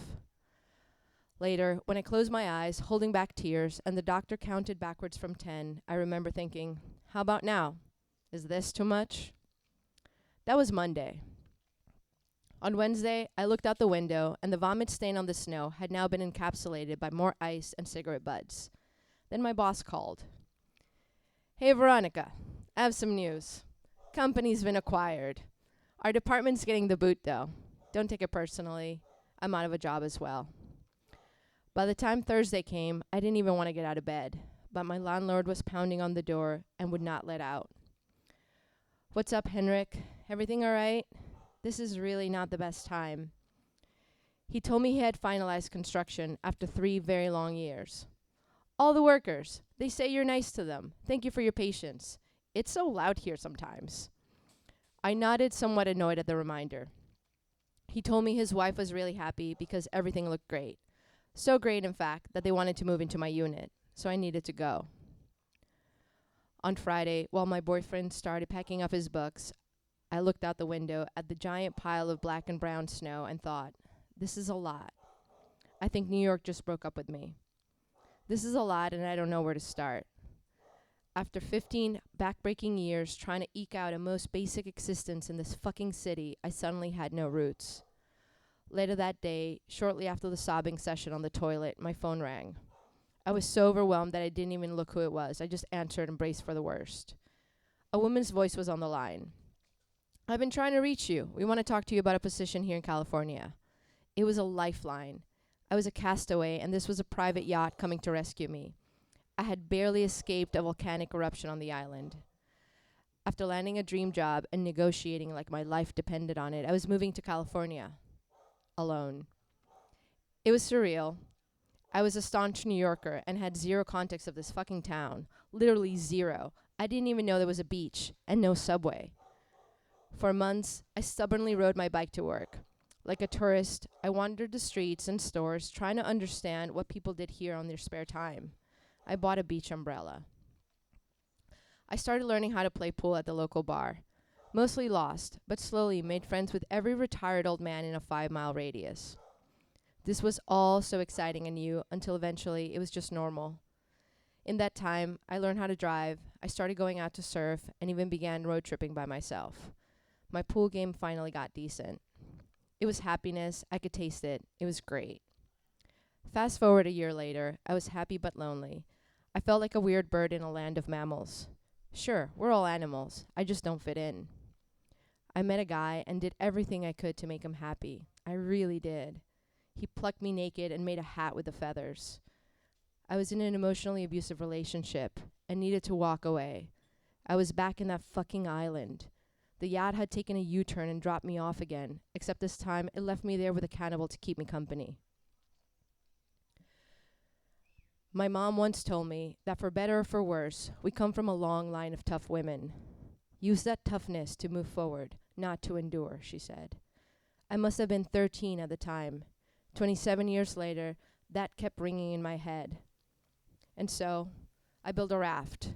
S8: Later, when I closed my eyes, holding back tears, and the doctor counted backwards from 10, I remember thinking, how about now? Is this too much? That was Monday. On Wednesday, I looked out the window, and the vomit stain on the snow had now been encapsulated by more ice and cigarette butts. Then my boss called. Hey, Veronica, I have some news. Company's been acquired. Our department's getting the boot, though. Don't take it personally. I'm out of a job as well. By the time Thursday came, I didn't even want to get out of bed, but my landlord was pounding on the door and would not let out. What's up, Henrik? Everything all right? This is really not the best time. He told me he had finalized construction after 3 very long years. All the workers, they say you're nice to them. Thank you for your patience. It's so loud here sometimes. I nodded, somewhat annoyed at the reminder. He told me his wife was really happy because everything looked great. So great, in fact, that they wanted to move into my unit, so I needed to go. On Friday, while my boyfriend started packing up his books, I looked out the window at the giant pile of black and brown snow and thought, this is a lot. I think New York just broke up with me. This is a lot, and I don't know where to start. After 15 backbreaking years trying to eke out a most basic existence in this fucking city, I suddenly had no roots. Later that day, shortly after the sobbing session on the toilet, my phone rang. I was so overwhelmed that I didn't even look who it was. I just answered and braced for the worst. A woman's voice was on the line. I've been trying to reach you. We want to talk to you about a position here in California. It was a lifeline. I was a castaway, and this was a private yacht coming to rescue me. I had barely escaped a volcanic eruption on the island. After landing a dream job and negotiating like my life depended on it, I was moving to California. Alone. It was surreal. I was a staunch New Yorker and had zero context of this fucking town. Literally zero. I didn't even know there was a beach and no subway. For months, I stubbornly rode my bike to work. Like a tourist, I wandered the streets and stores trying to understand what people did here on their spare time. I bought a beach umbrella. I started learning how to play pool at the local bar. Mostly lost, but slowly made friends with every retired old man in a 5-mile radius. This was all so exciting and new until eventually it was just normal. In that time, I learned how to drive, I started going out to surf, and even began road tripping by myself. My pool game finally got decent. It was happiness, I could taste it, it was great. Fast forward a year later, I was happy but lonely. I felt like a weird bird in a land of mammals. Sure, we're all animals, I just don't fit in. I met a guy and did everything I could to make him happy. I really did. He plucked me naked and made a hat with the feathers. I was in an emotionally abusive relationship and needed to walk away. I was back in that fucking island. The yacht had taken a U-turn and dropped me off again, except this time it left me there with a cannibal to keep me company. My mom once told me that for better or for worse, we come from a long line of tough women. Use that toughness to move forward, not to endure, she said. I must have been 13 at the time. 27 years later, that kept ringing in my head. And so, I built a raft,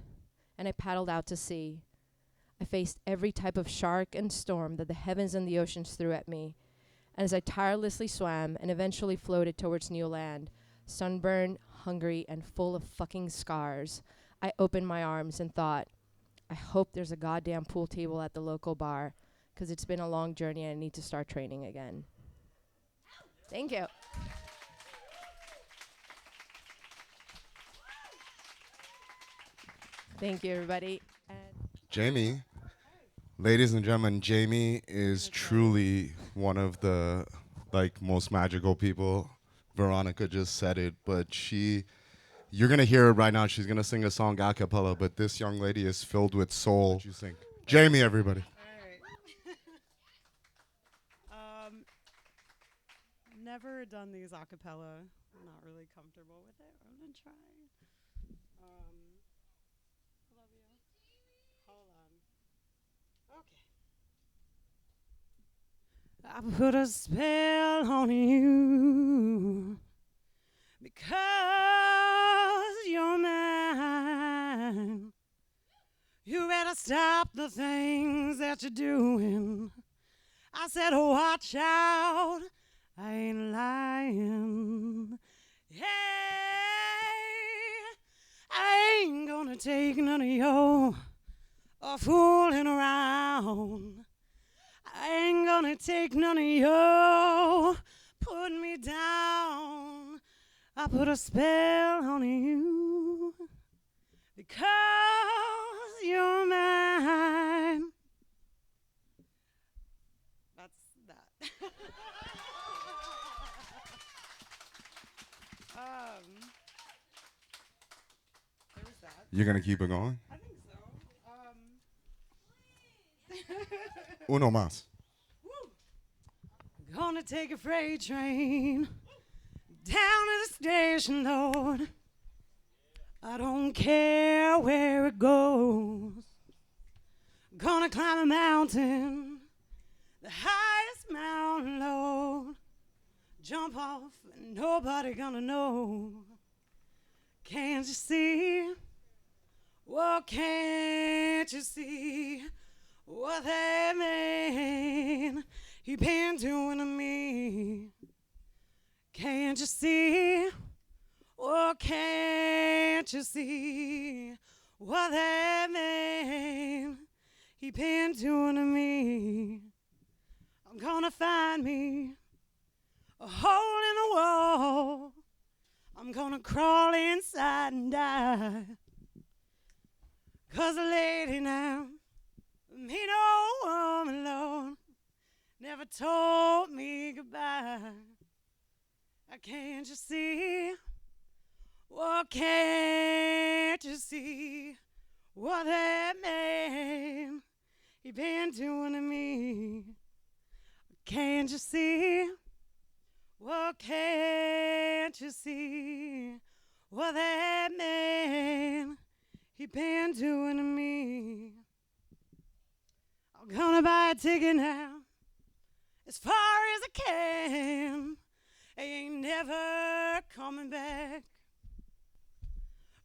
S8: and I paddled out to sea. I faced every type of shark and storm that the heavens and the oceans threw at me. And as I tirelessly swam and eventually floated towards new land, sunburned, hungry, and full of fucking scars, I opened my arms and thought, I hope there's a goddamn pool table at the local bar, 'cause it's been a long journey and I need to start training again. Thank you. Thank you, everybody.
S2: Jamie, ladies and gentlemen, Jamie is truly one of the most magical people. Veronica just said it, but you're gonna hear it right now. She's gonna sing a song a cappella, but this young lady is filled with soul. What you think? Jamie, everybody.
S9: All right. Never done these a cappella. I'm not really comfortable with it. I'm gonna try. Love you. Hold on. Okay. I put a spell on you because you're mine. You better stop the things that you're doing. I said, watch out, I ain't lying. Hey, I ain't gonna take none of your fooling around. I ain't gonna take none of your putting me down. I put a spell on you because you're mine. That's that. There was that.
S2: You're gonna keep it going?
S9: I think so.
S2: Uno más.
S9: Gonna take a freight train down to the station, Lord. I don't care where it goes. Gonna climb a mountain, the highest mountain, Lord. Jump off and nobody gonna know. Can't you see? Well, can't you see what that man he been doing to me? Can't you see? Oh, can't you see what that man he been doing to me? I'm gonna find me a hole in the wall. I'm gonna crawl inside and die. 'Cause a lady now, me no woman alone, never told me goodbye. Can't you see? Oh, can't you see what that man he been doing to me? Can't you see? Oh, can't you see what that man he been doing to me? I'm gonna buy a ticket now as far as I can. I ain't never coming back.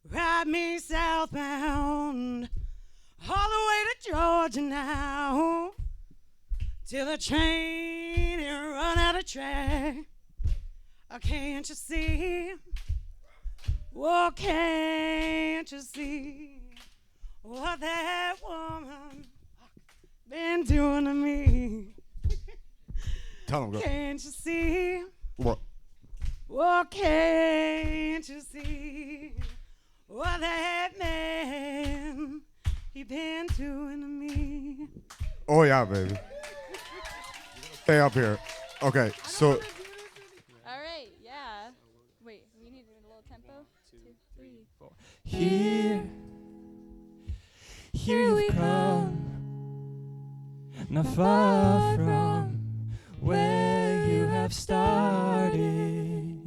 S9: Ride me southbound all the way to Georgia now, till the train and run out of track. Can't you see? Oh, can't you see what that woman been doing to me?
S2: Tell him, go.
S9: Can't you see?
S2: What?
S9: Oh, can't you see what that man he been doing to me?
S2: Oh yeah, baby. Stay up here. Okay, so
S10: All right, yeah. Wait, we need a little tempo. 2, 3, 4.
S5: Here we come, not far from where you have started.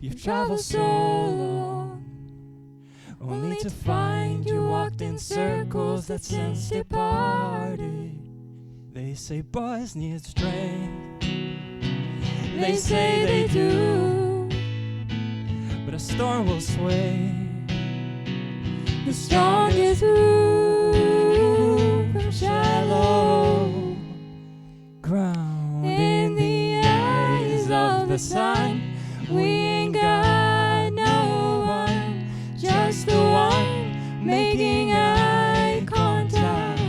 S5: You've traveled so long, only to find you walked in circles that since departed. They say boys need strength, they say they do, but a storm will sway the strongest root from shallow ground. In the eyes of the sun, we ain't got no one, just the one making eye contact.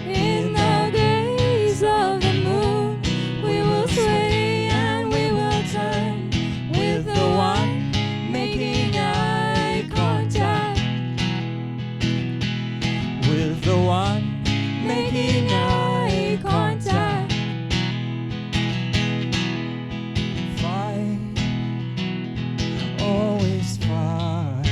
S5: In the gaze of the moon, we will sway and we will turn with the one making eye contact. With the one making eye contact. Fight, always fight.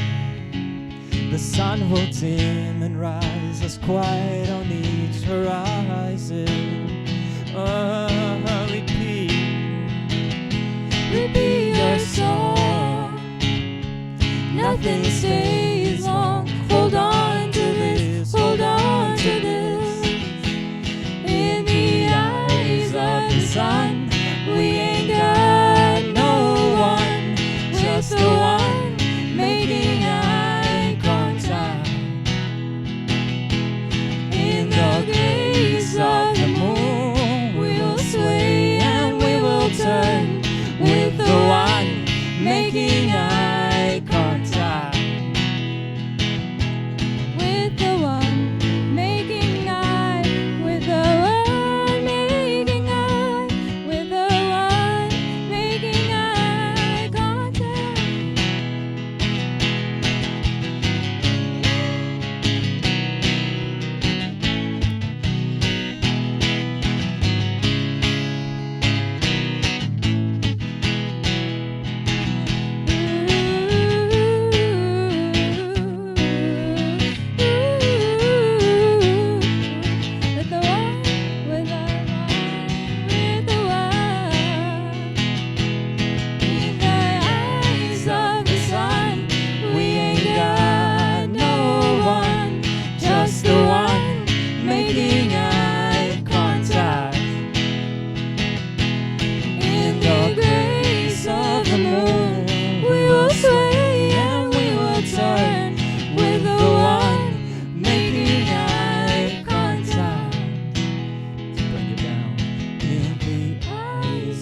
S5: The sun will dim and rise as quiet on each horizon. Repeat your song. Nothing stays long. Hold on to this, hold on to this. In the eyes of the sun, we ain't got no one, just the one making eye contact.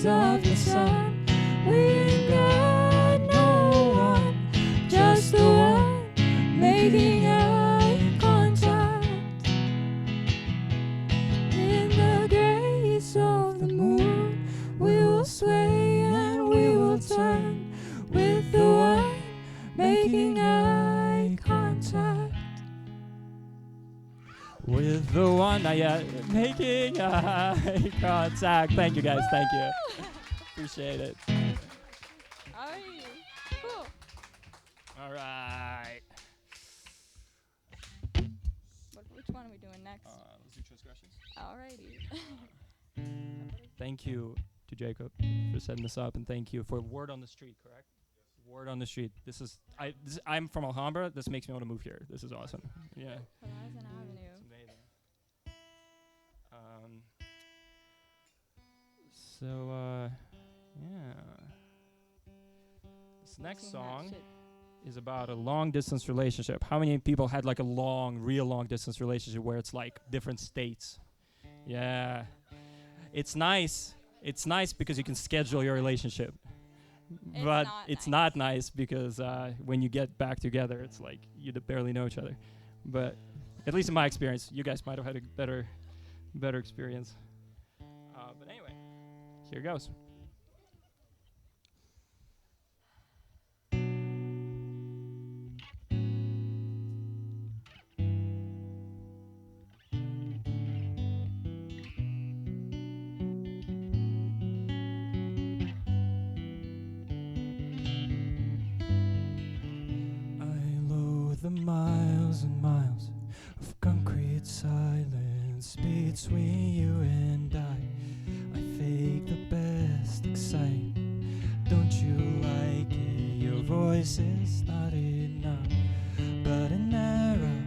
S5: of the sun. We ain't got no one, just the one making eye contact. In the grace of the moon, we will sway and we will turn with the one making eye contact. With the one not yet making eye contact. Thank you guys, thank you. Appreciate it.
S10: Alrighty. Cool.
S5: All right.
S10: Which one are we doing next?
S5: Let's do transgressions.
S10: Alrighty.
S5: Thank you to Jacob for setting this up, and thank you for Word on the Street, correct? Word on the Street. I'm from Alhambra. This makes me want to move here. This is awesome. Yeah.
S10: Horizon Avenue.
S5: It's amazing. Yeah. This next song is about a long distance relationship. How many people had like a real long distance relationship where it's like different states? Yeah. It's nice. It's nice because you can schedule your relationship. But it's not nice because when you get back together, it's like you barely know each other. But at least in my experience, you guys might have had a better experience. But anyway, here goes. The miles and miles of concrete silence between you and I fake the best excitement. Don't you like it? Your voice is not enough. But an arrow,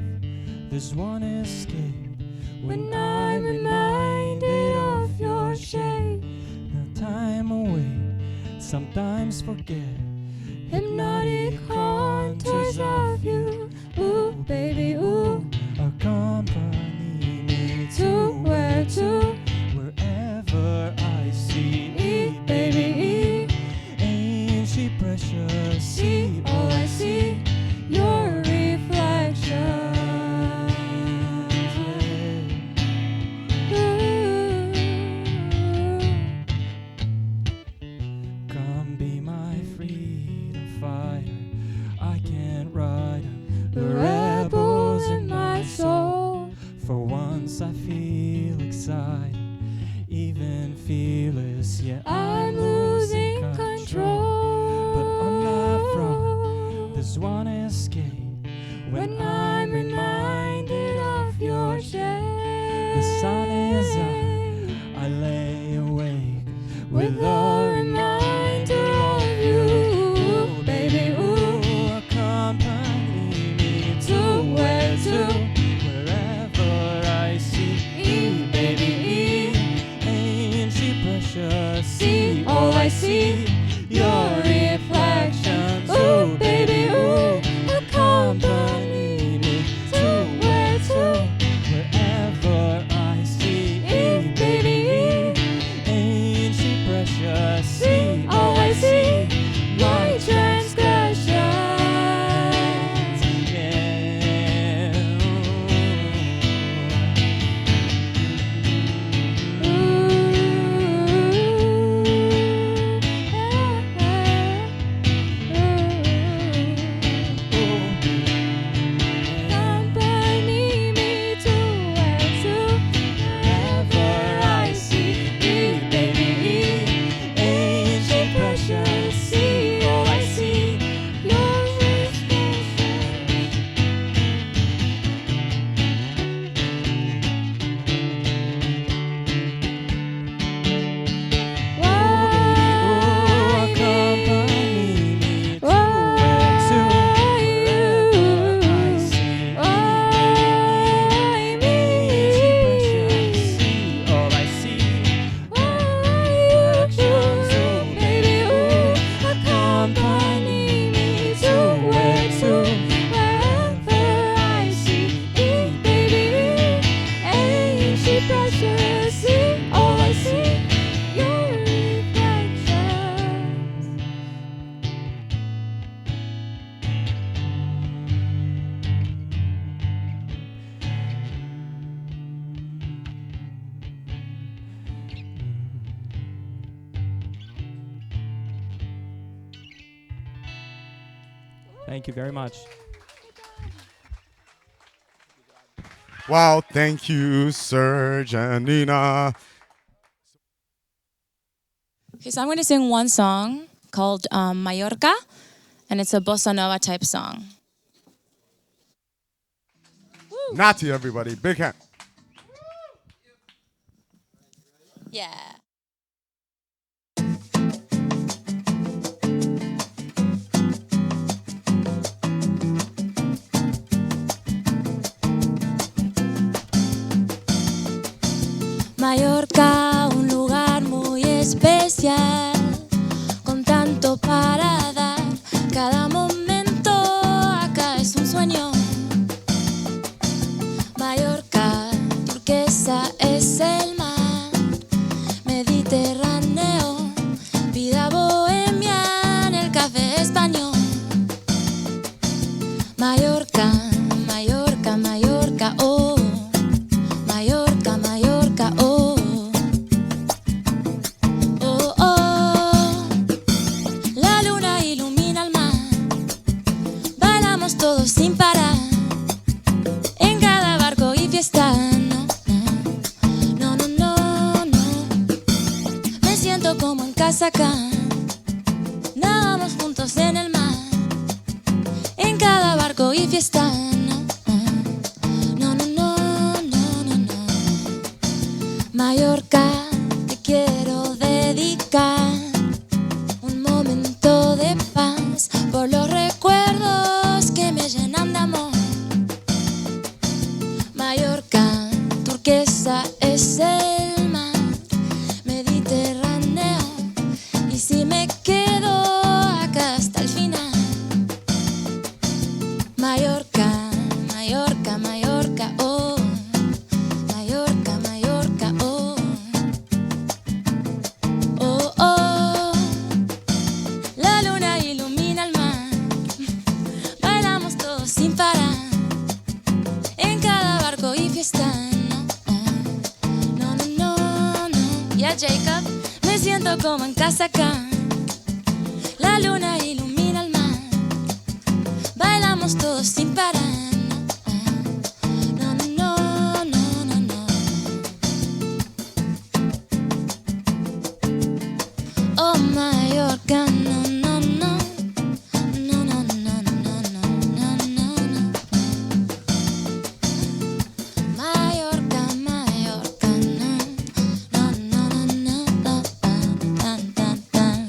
S5: there's one escape. When I'm reminded of your shape, the time away, sometimes forget. Hypnotic contours of you, ooh, baby, ooh. Accompany me to where to? Wherever I see, baby, ain't she precious? See, all I see, your reflection. Come be my freedom fighter. I can't ride the rebels in my soul. For once I feel excited, even fearless, yet I'm losing control. But on that front, there's one escape. When I'm reminded of your shape, the sun is up, I lay awake with a reminder of you, baby, ooh. Accompany me to where to? Wherever I see, baby, ain't she precious? See, all I see, your reflection. Ooh, baby, ooh. Accompany me to where to? Wherever I see, baby, ain't she precious? See, all I see, my transgressions. Yeah. Ooh. Thank you very much.
S2: Wow, thank you, Serge and Nina.
S11: Okay, so I'm going to sing one song called Mallorca, and it's a bossa nova type song.
S2: Natie, everybody, big hand.
S11: Yeah. Mallorca, un lugar muy especial, con tanto para dar, cada momento acá es un sueño. Mallorca, turquesa es el mar, Mediterráneo, vida bohemia en el café español. Mallorca, Mallorca, Mallorca, oh. Mallorca, Mallorca, oh. Oh, oh. La luna ilumina el mar, bailamos todos sin parar, en cada barco y fiesta. No, no, no, no. Me siento como en casa acá, nadamos juntos en el mar, en cada barco y fiesta. Mallorca, te quiero dedicar un momento de paz por los recuerdos que me llenan de amor. Mallorca, turquesa es el mar, Mediterráneo, y si me quedo acá hasta el final. Mallorca, Mallorca, Mallorca, oh. Mallorca, Mallorca, oh. Oh, oh. La luna ilumina el mar, bailamos todos sin parar, en cada barco y fiesta. No, no, no, no. Ya Jacob, me siento como en casa acá, la luna ilumina el mar, bailamos todos sin parar. No, no, no, no, no, no. Oh, Mallorca, no, no, no. No, no, no, no, no, no, no, no. Mallorca, Mallorca, no. No, no, no, no, no, tan, tan, tan.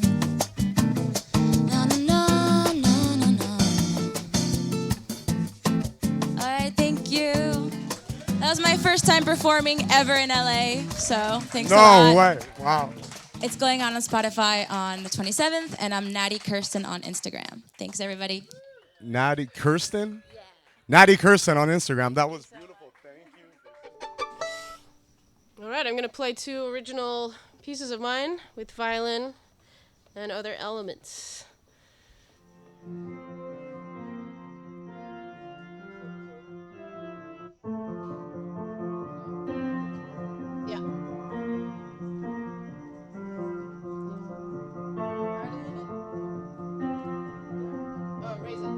S11: No, no, no, no, no. All right, thank you. That was my first time performing ever in LA, so thanks a lot.
S2: No way. Wow.
S11: It's going on Spotify on the 27th, and I'm Natie Kirsten on Instagram. Thanks, everybody.
S2: Natie Kirsten? Yeah. Natie Kirsten on Instagram. That was beautiful. Thank you.
S12: All right, I'm going to play 2 original pieces of mine with violin and other elements. Yeah. Oh, raise it.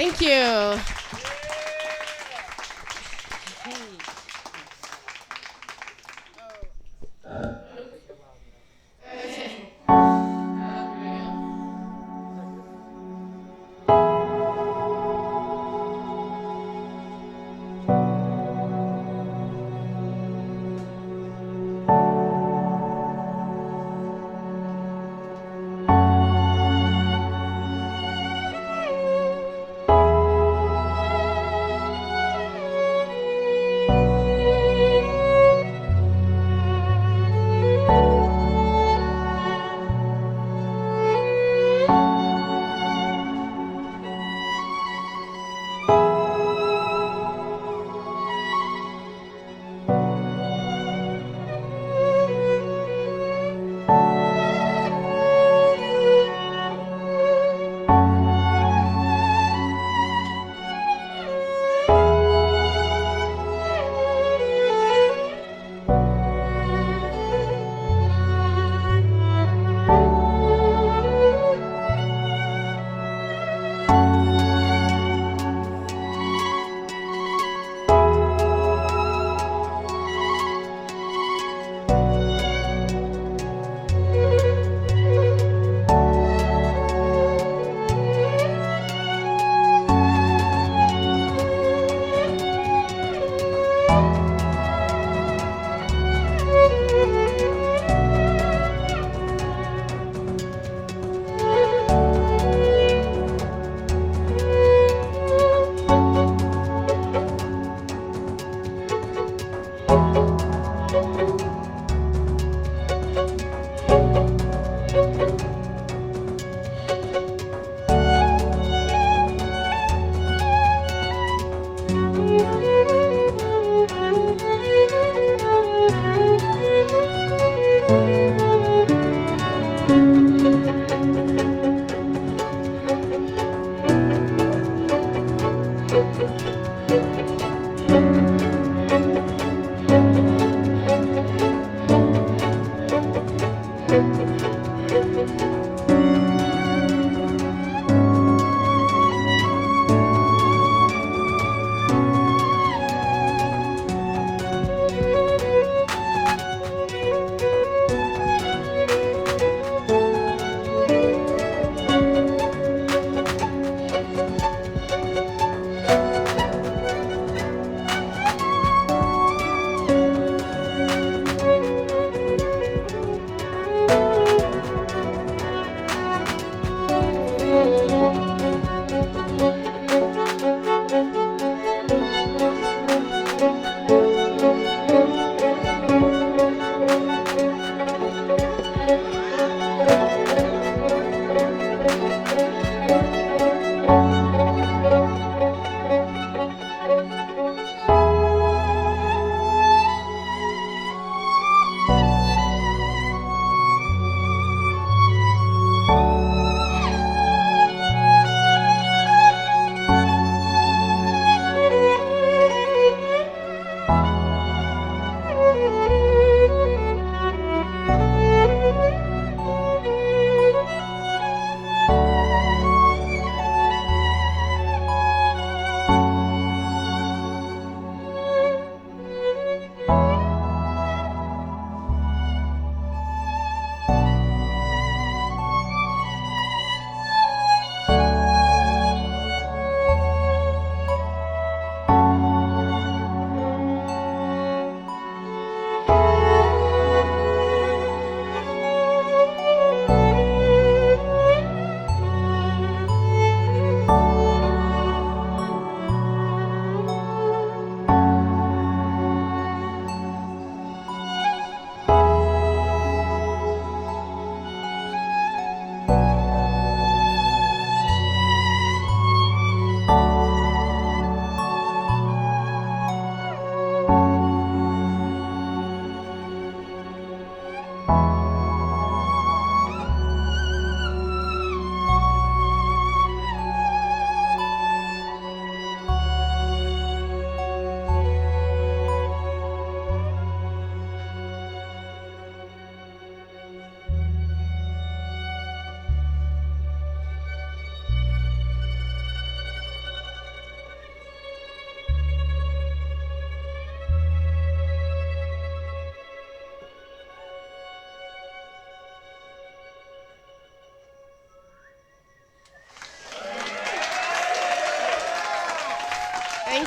S12: Thank you.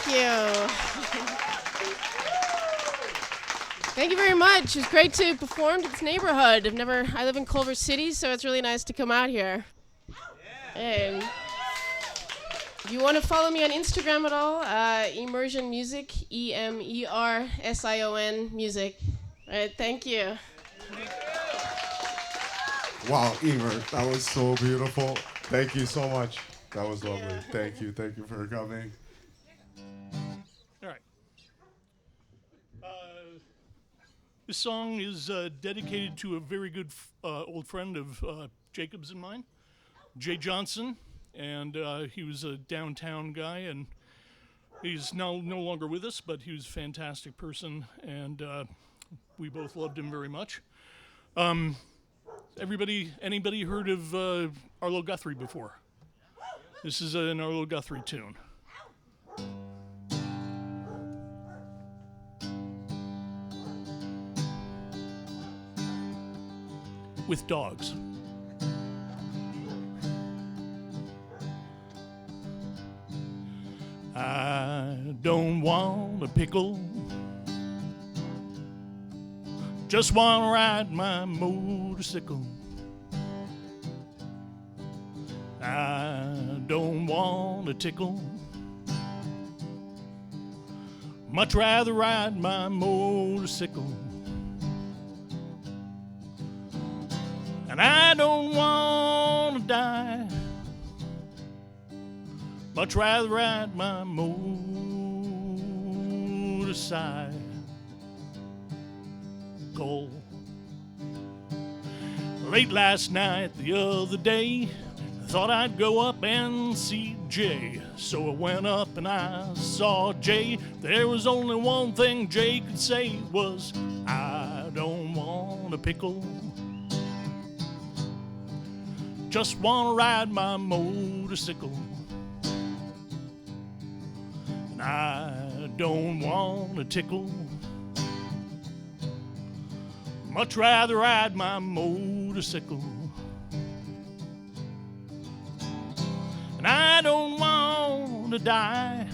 S12: Thank you. Thank you very much. It's great to perform to this neighborhood. I live in Culver City, so it's really nice to come out here. And if you want to follow me on Instagram at all, Immersion Music, EMERSION Music. All right, thank you.
S2: Wow, Emer, that was so beautiful. Thank you so much. That was lovely. Thank you for coming.
S13: All right. This song is dedicated to a very good old friend of Jacob's and mine, Jay Johnson, and he was a downtown guy, and he's now no longer with us, but he was a fantastic person, and we both loved him very much. Anybody heard of Arlo Guthrie before? This is an Arlo Guthrie tune. With dogs. I don't want a pickle, just want to ride my motorcycle. I don't want a tickle, much rather ride my motorcycle. And I don't want to die, much rather ride my motorcycle. Late last night, the other day, I thought I'd go up and see Jay. So I went up and I saw Jay. There was only one thing Jay could say was, I don't want a pickle, just want to ride my motorcycle. And I don't want a tickle, much rather ride my motorcycle. And I don't want to die,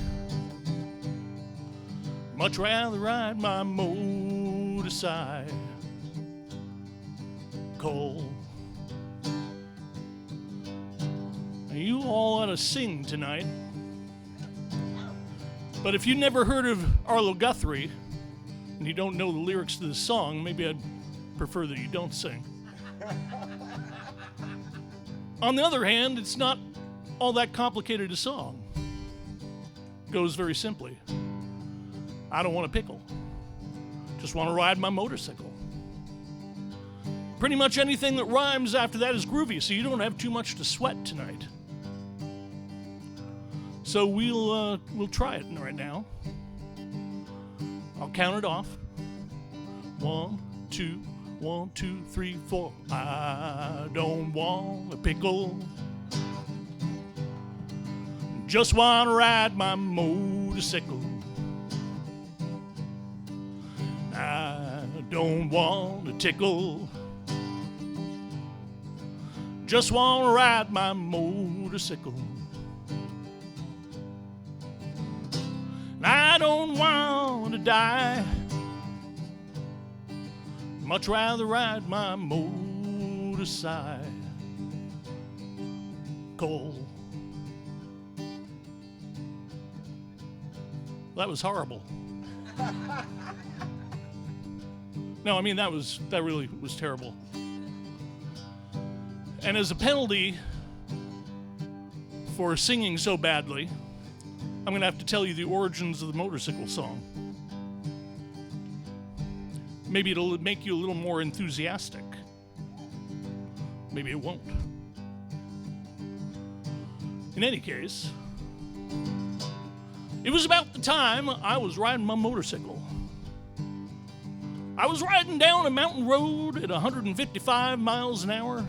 S13: much rather ride my motorcycle. You all ought to sing tonight. But if you never heard of Arlo Guthrie and you don't know the lyrics to this song, maybe I'd prefer that you don't sing. On the other hand, it's not all that complicated a song. It goes very simply. I don't want a pickle, just want to ride my motorcycle. Pretty much anything that rhymes after that is groovy, so you don't have too much to sweat tonight. So we'll try it right now. I'll count it off. 1, 2, 1, 2, 3, 4. I don't want a pickle, just want to ride my motorcycle. I don't want a tickle, just want to ride my motorcycle. I don't want to die, much rather ride my motorcycle. That was horrible. No, I mean, that really was terrible. And as a penalty for singing so badly, I'm going to have to tell you the origins of the motorcycle song. Maybe it'll make you a little more enthusiastic. Maybe it won't. In any case, it was about the time I was riding my motorcycle. I was riding down a mountain road at 155 miles an hour,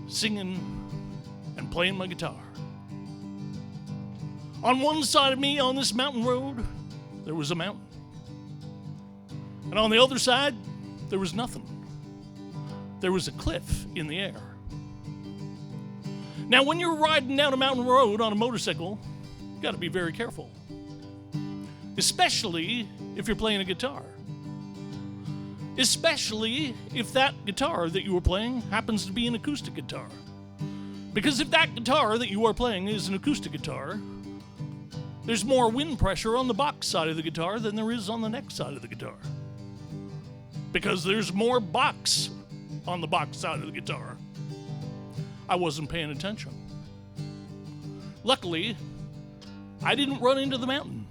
S13: singing and playing my guitar. On one side of me on this mountain road, there was a mountain. And on the other side, there was nothing. There was a cliff in the air. Now, when you're riding down a mountain road on a motorcycle, You got to be very careful, especially if you're playing a guitar. Especially if that guitar that you are playing happens to be an acoustic guitar. Because if that guitar that you are playing is an acoustic guitar, there's more wind pressure on the box side of the guitar than there is on the neck side of the guitar. Because there's more box on the box side of the guitar. I wasn't paying attention. Luckily, I didn't run into the mountain.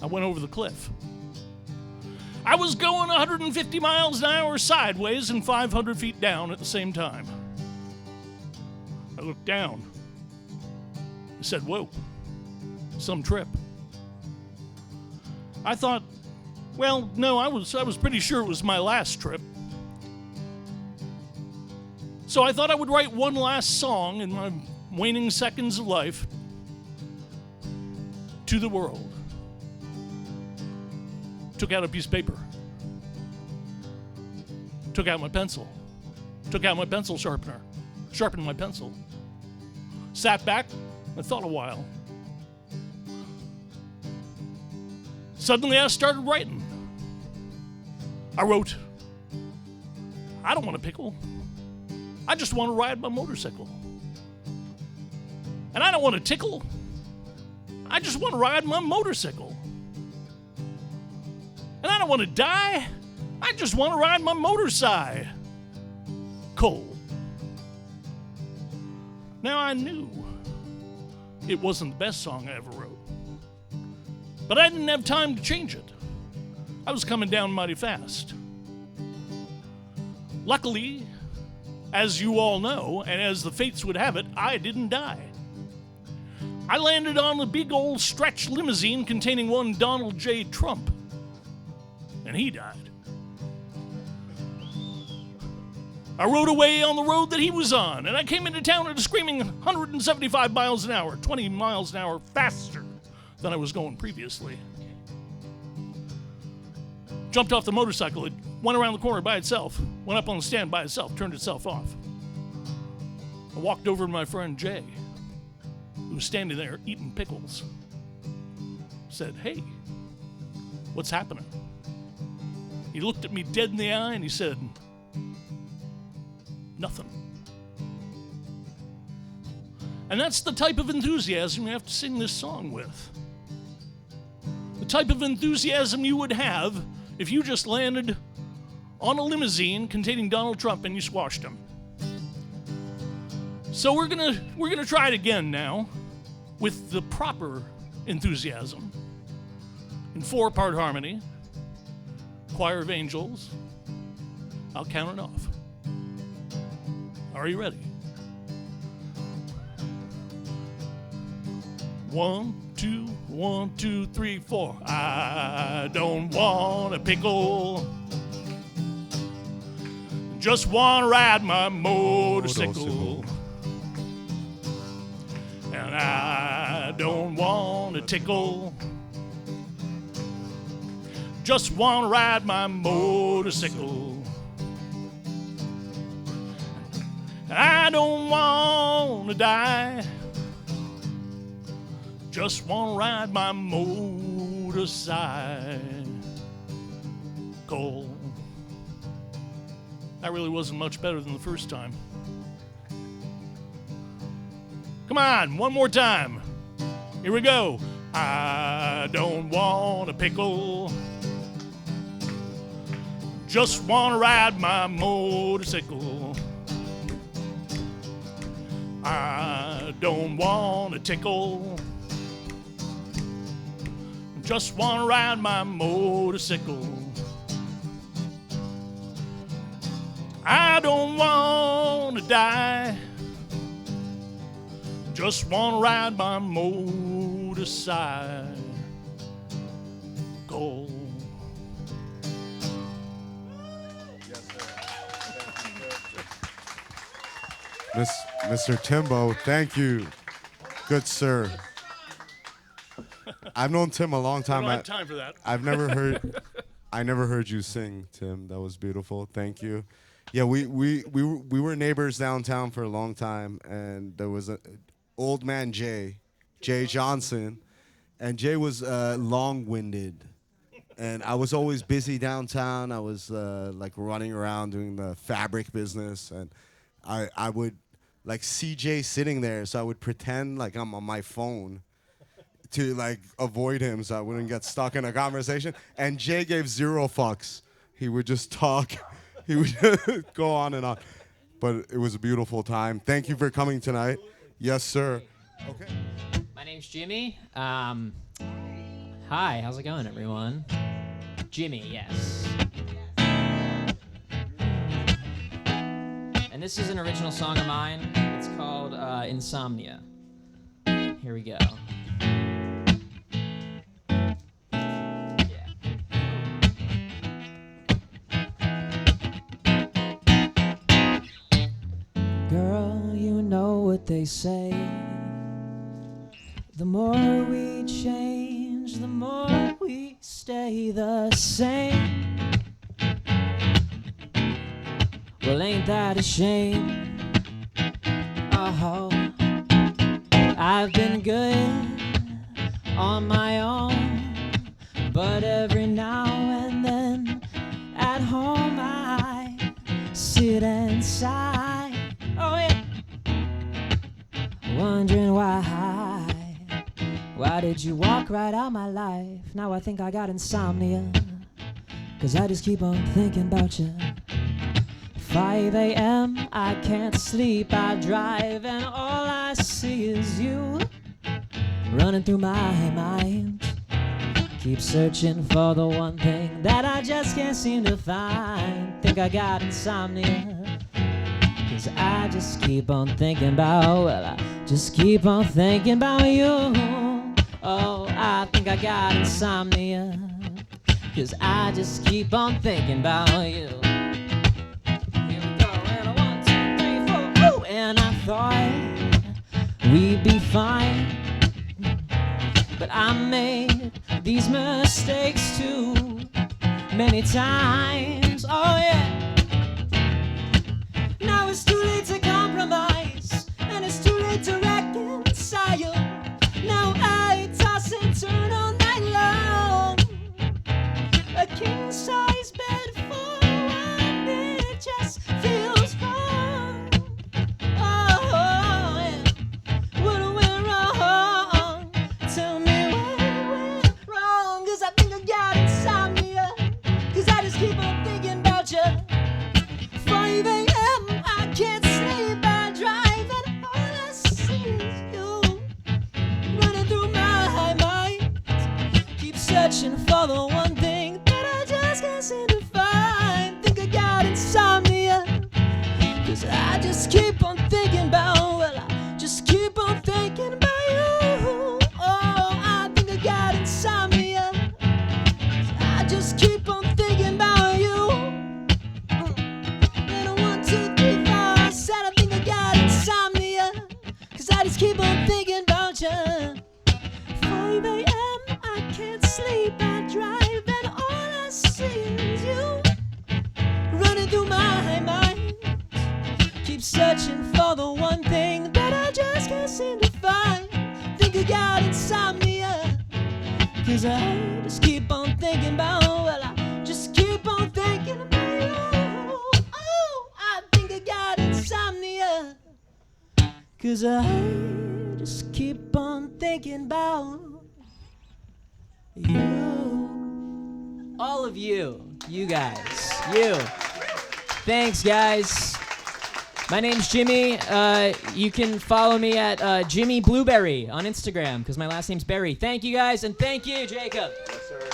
S13: I went over the cliff. I was going 150 miles an hour sideways and 500 feet down at the same time. I looked down. I said, whoa, some trip. I thought, well, no, I was pretty sure it was my last trip. So I thought I would write one last song in my waning seconds of life to the world. Took out a piece of paper. Took out my pencil. Took out my pencil sharpener. Sharpened my pencil. Sat back and thought a while. Suddenly I started writing. I wrote, I don't want a pickle. I just want to ride my motorcycle. And I don't want to tickle. I just want to ride my motorcycle. And I don't want to die. I just want to ride my motorcycle. Now I knew it wasn't the best song I ever wrote. But I didn't have time to change it. I was coming down mighty fast. Luckily, as you all know, and as the fates would have it, I didn't die. I landed on the big old stretch limousine containing one Donald J. Trump. And he died. I rode away on the road that he was on, and I came into town at a screaming 175 miles an hour, 20 miles an hour faster than I was going previously. Jumped off the motorcycle, it went around the corner by itself, went up on the stand by itself, turned itself off. I walked over to my friend Jay, who was standing there eating pickles. Said, hey, what's happening? He looked at me dead in the eye and he said, nothing. And that's the type of enthusiasm you have to sing this song with. The type of enthusiasm you would have if you just landed on a limousine containing Donald Trump and you squashed him. So we're gonna try it again now with the proper enthusiasm in 4-part harmony, choir of angels. I'll count it off. Are you ready? 1, 2, 1, 2, 3, 4. I don't want a pickle. Just want to ride my motorcycle. And I don't want a tickle. Just want to ride my motorcycle. I don't want to die. Just want to ride my motorcycle. That really wasn't much better than the first time. Come on, one more time. Here we go. I don't want a pickle. Just want to ride my motorcycle. I don't want a tickle. Just want to ride my motorcycle. I don't want to die. Just want to ride my motorcycle.
S2: Mr. Timbo, thank you. Good sir. I've known Tim a long time.
S13: I don't have time for that.
S2: I never heard you sing, Tim. That was beautiful. Thank you. Yeah, we were neighbors downtown for a long time, and there was a old man Jay Jay Johnson. And Jay was long-winded. And I was always busy downtown. I was like running around doing the fabric business. And I would like see Jay sitting there, so I would pretend like I'm on my phone to like avoid him so I wouldn't get stuck in a conversation. And Jay gave zero fucks. He would just talk. He would go on and on. But it was a beautiful time. Thank you for coming tonight. Yes, sir. Okay.
S14: My name's Jimmy. Hi, how's it going, everyone? Jimmy, yes. And this is an original song of mine. It's called Insomnia. Here we go. Girl, you know what they say. The more we change, the more we stay the same. Well, ain't that a shame? Oh, I've been good on my own, but every now and then at home I sit and sigh. Oh yeah, wondering why did you walk right out my life? Now I think I got insomnia, 'cause I just keep on thinking about you. 5 a.m. I can't sleep, I drive and all I see is you running through my mind. Keep searching for the one thing that I just can't seem to find. Think I got insomnia, 'cause I just keep on thinking about, well, I just keep on thinking about you. Oh, I think I got insomnia, 'cause I just keep on thinking about you. Here we go, and a 1, 2, 3, 4, ooh! And I thought we'd be fine, but I made these mistakes too many times. Oh yeah. Now it's too late to compromise, and it's too late to reconcile. Now I toss and turn all night long. A king-size bed for one, it just feels wrong. Oh, yeah. What went wrong? Tell me what went wrong, 'cause I think I got insomnia, 'cause I just keep on thinking about you. 5 a.m. I can't sleep, I drive and all I see is you running through my mind. Keep searching for the one thing that I just can't seem to find. Think I got insomnia, 'cause I just keep on thinking about, well, I just keep on thinking about you. Oh, I think I got insomnia, 'cause I just keep on thinking about you. And a 1, 2, 3, 4, I said I think I got insomnia, 'cause I just keep on thinking about you. 5 a.m. I can't sleep, I drive and all I see is you running through my mind. Keep searching for the one thing that I just can't seem to find. Think I got insomnia, 'cause I just keep on thinking about, well, I just keep on thinking about you. Oh, I think I got insomnia, 'cause I just keep on thinking about you. All of you guys, you. Thanks, guys. My name's Jimmy. You can follow me at Jimmy Blueberry on Instagram, because my last name's Berry. Thank you, guys, and thank you, Jacob.
S2: Yes, sir.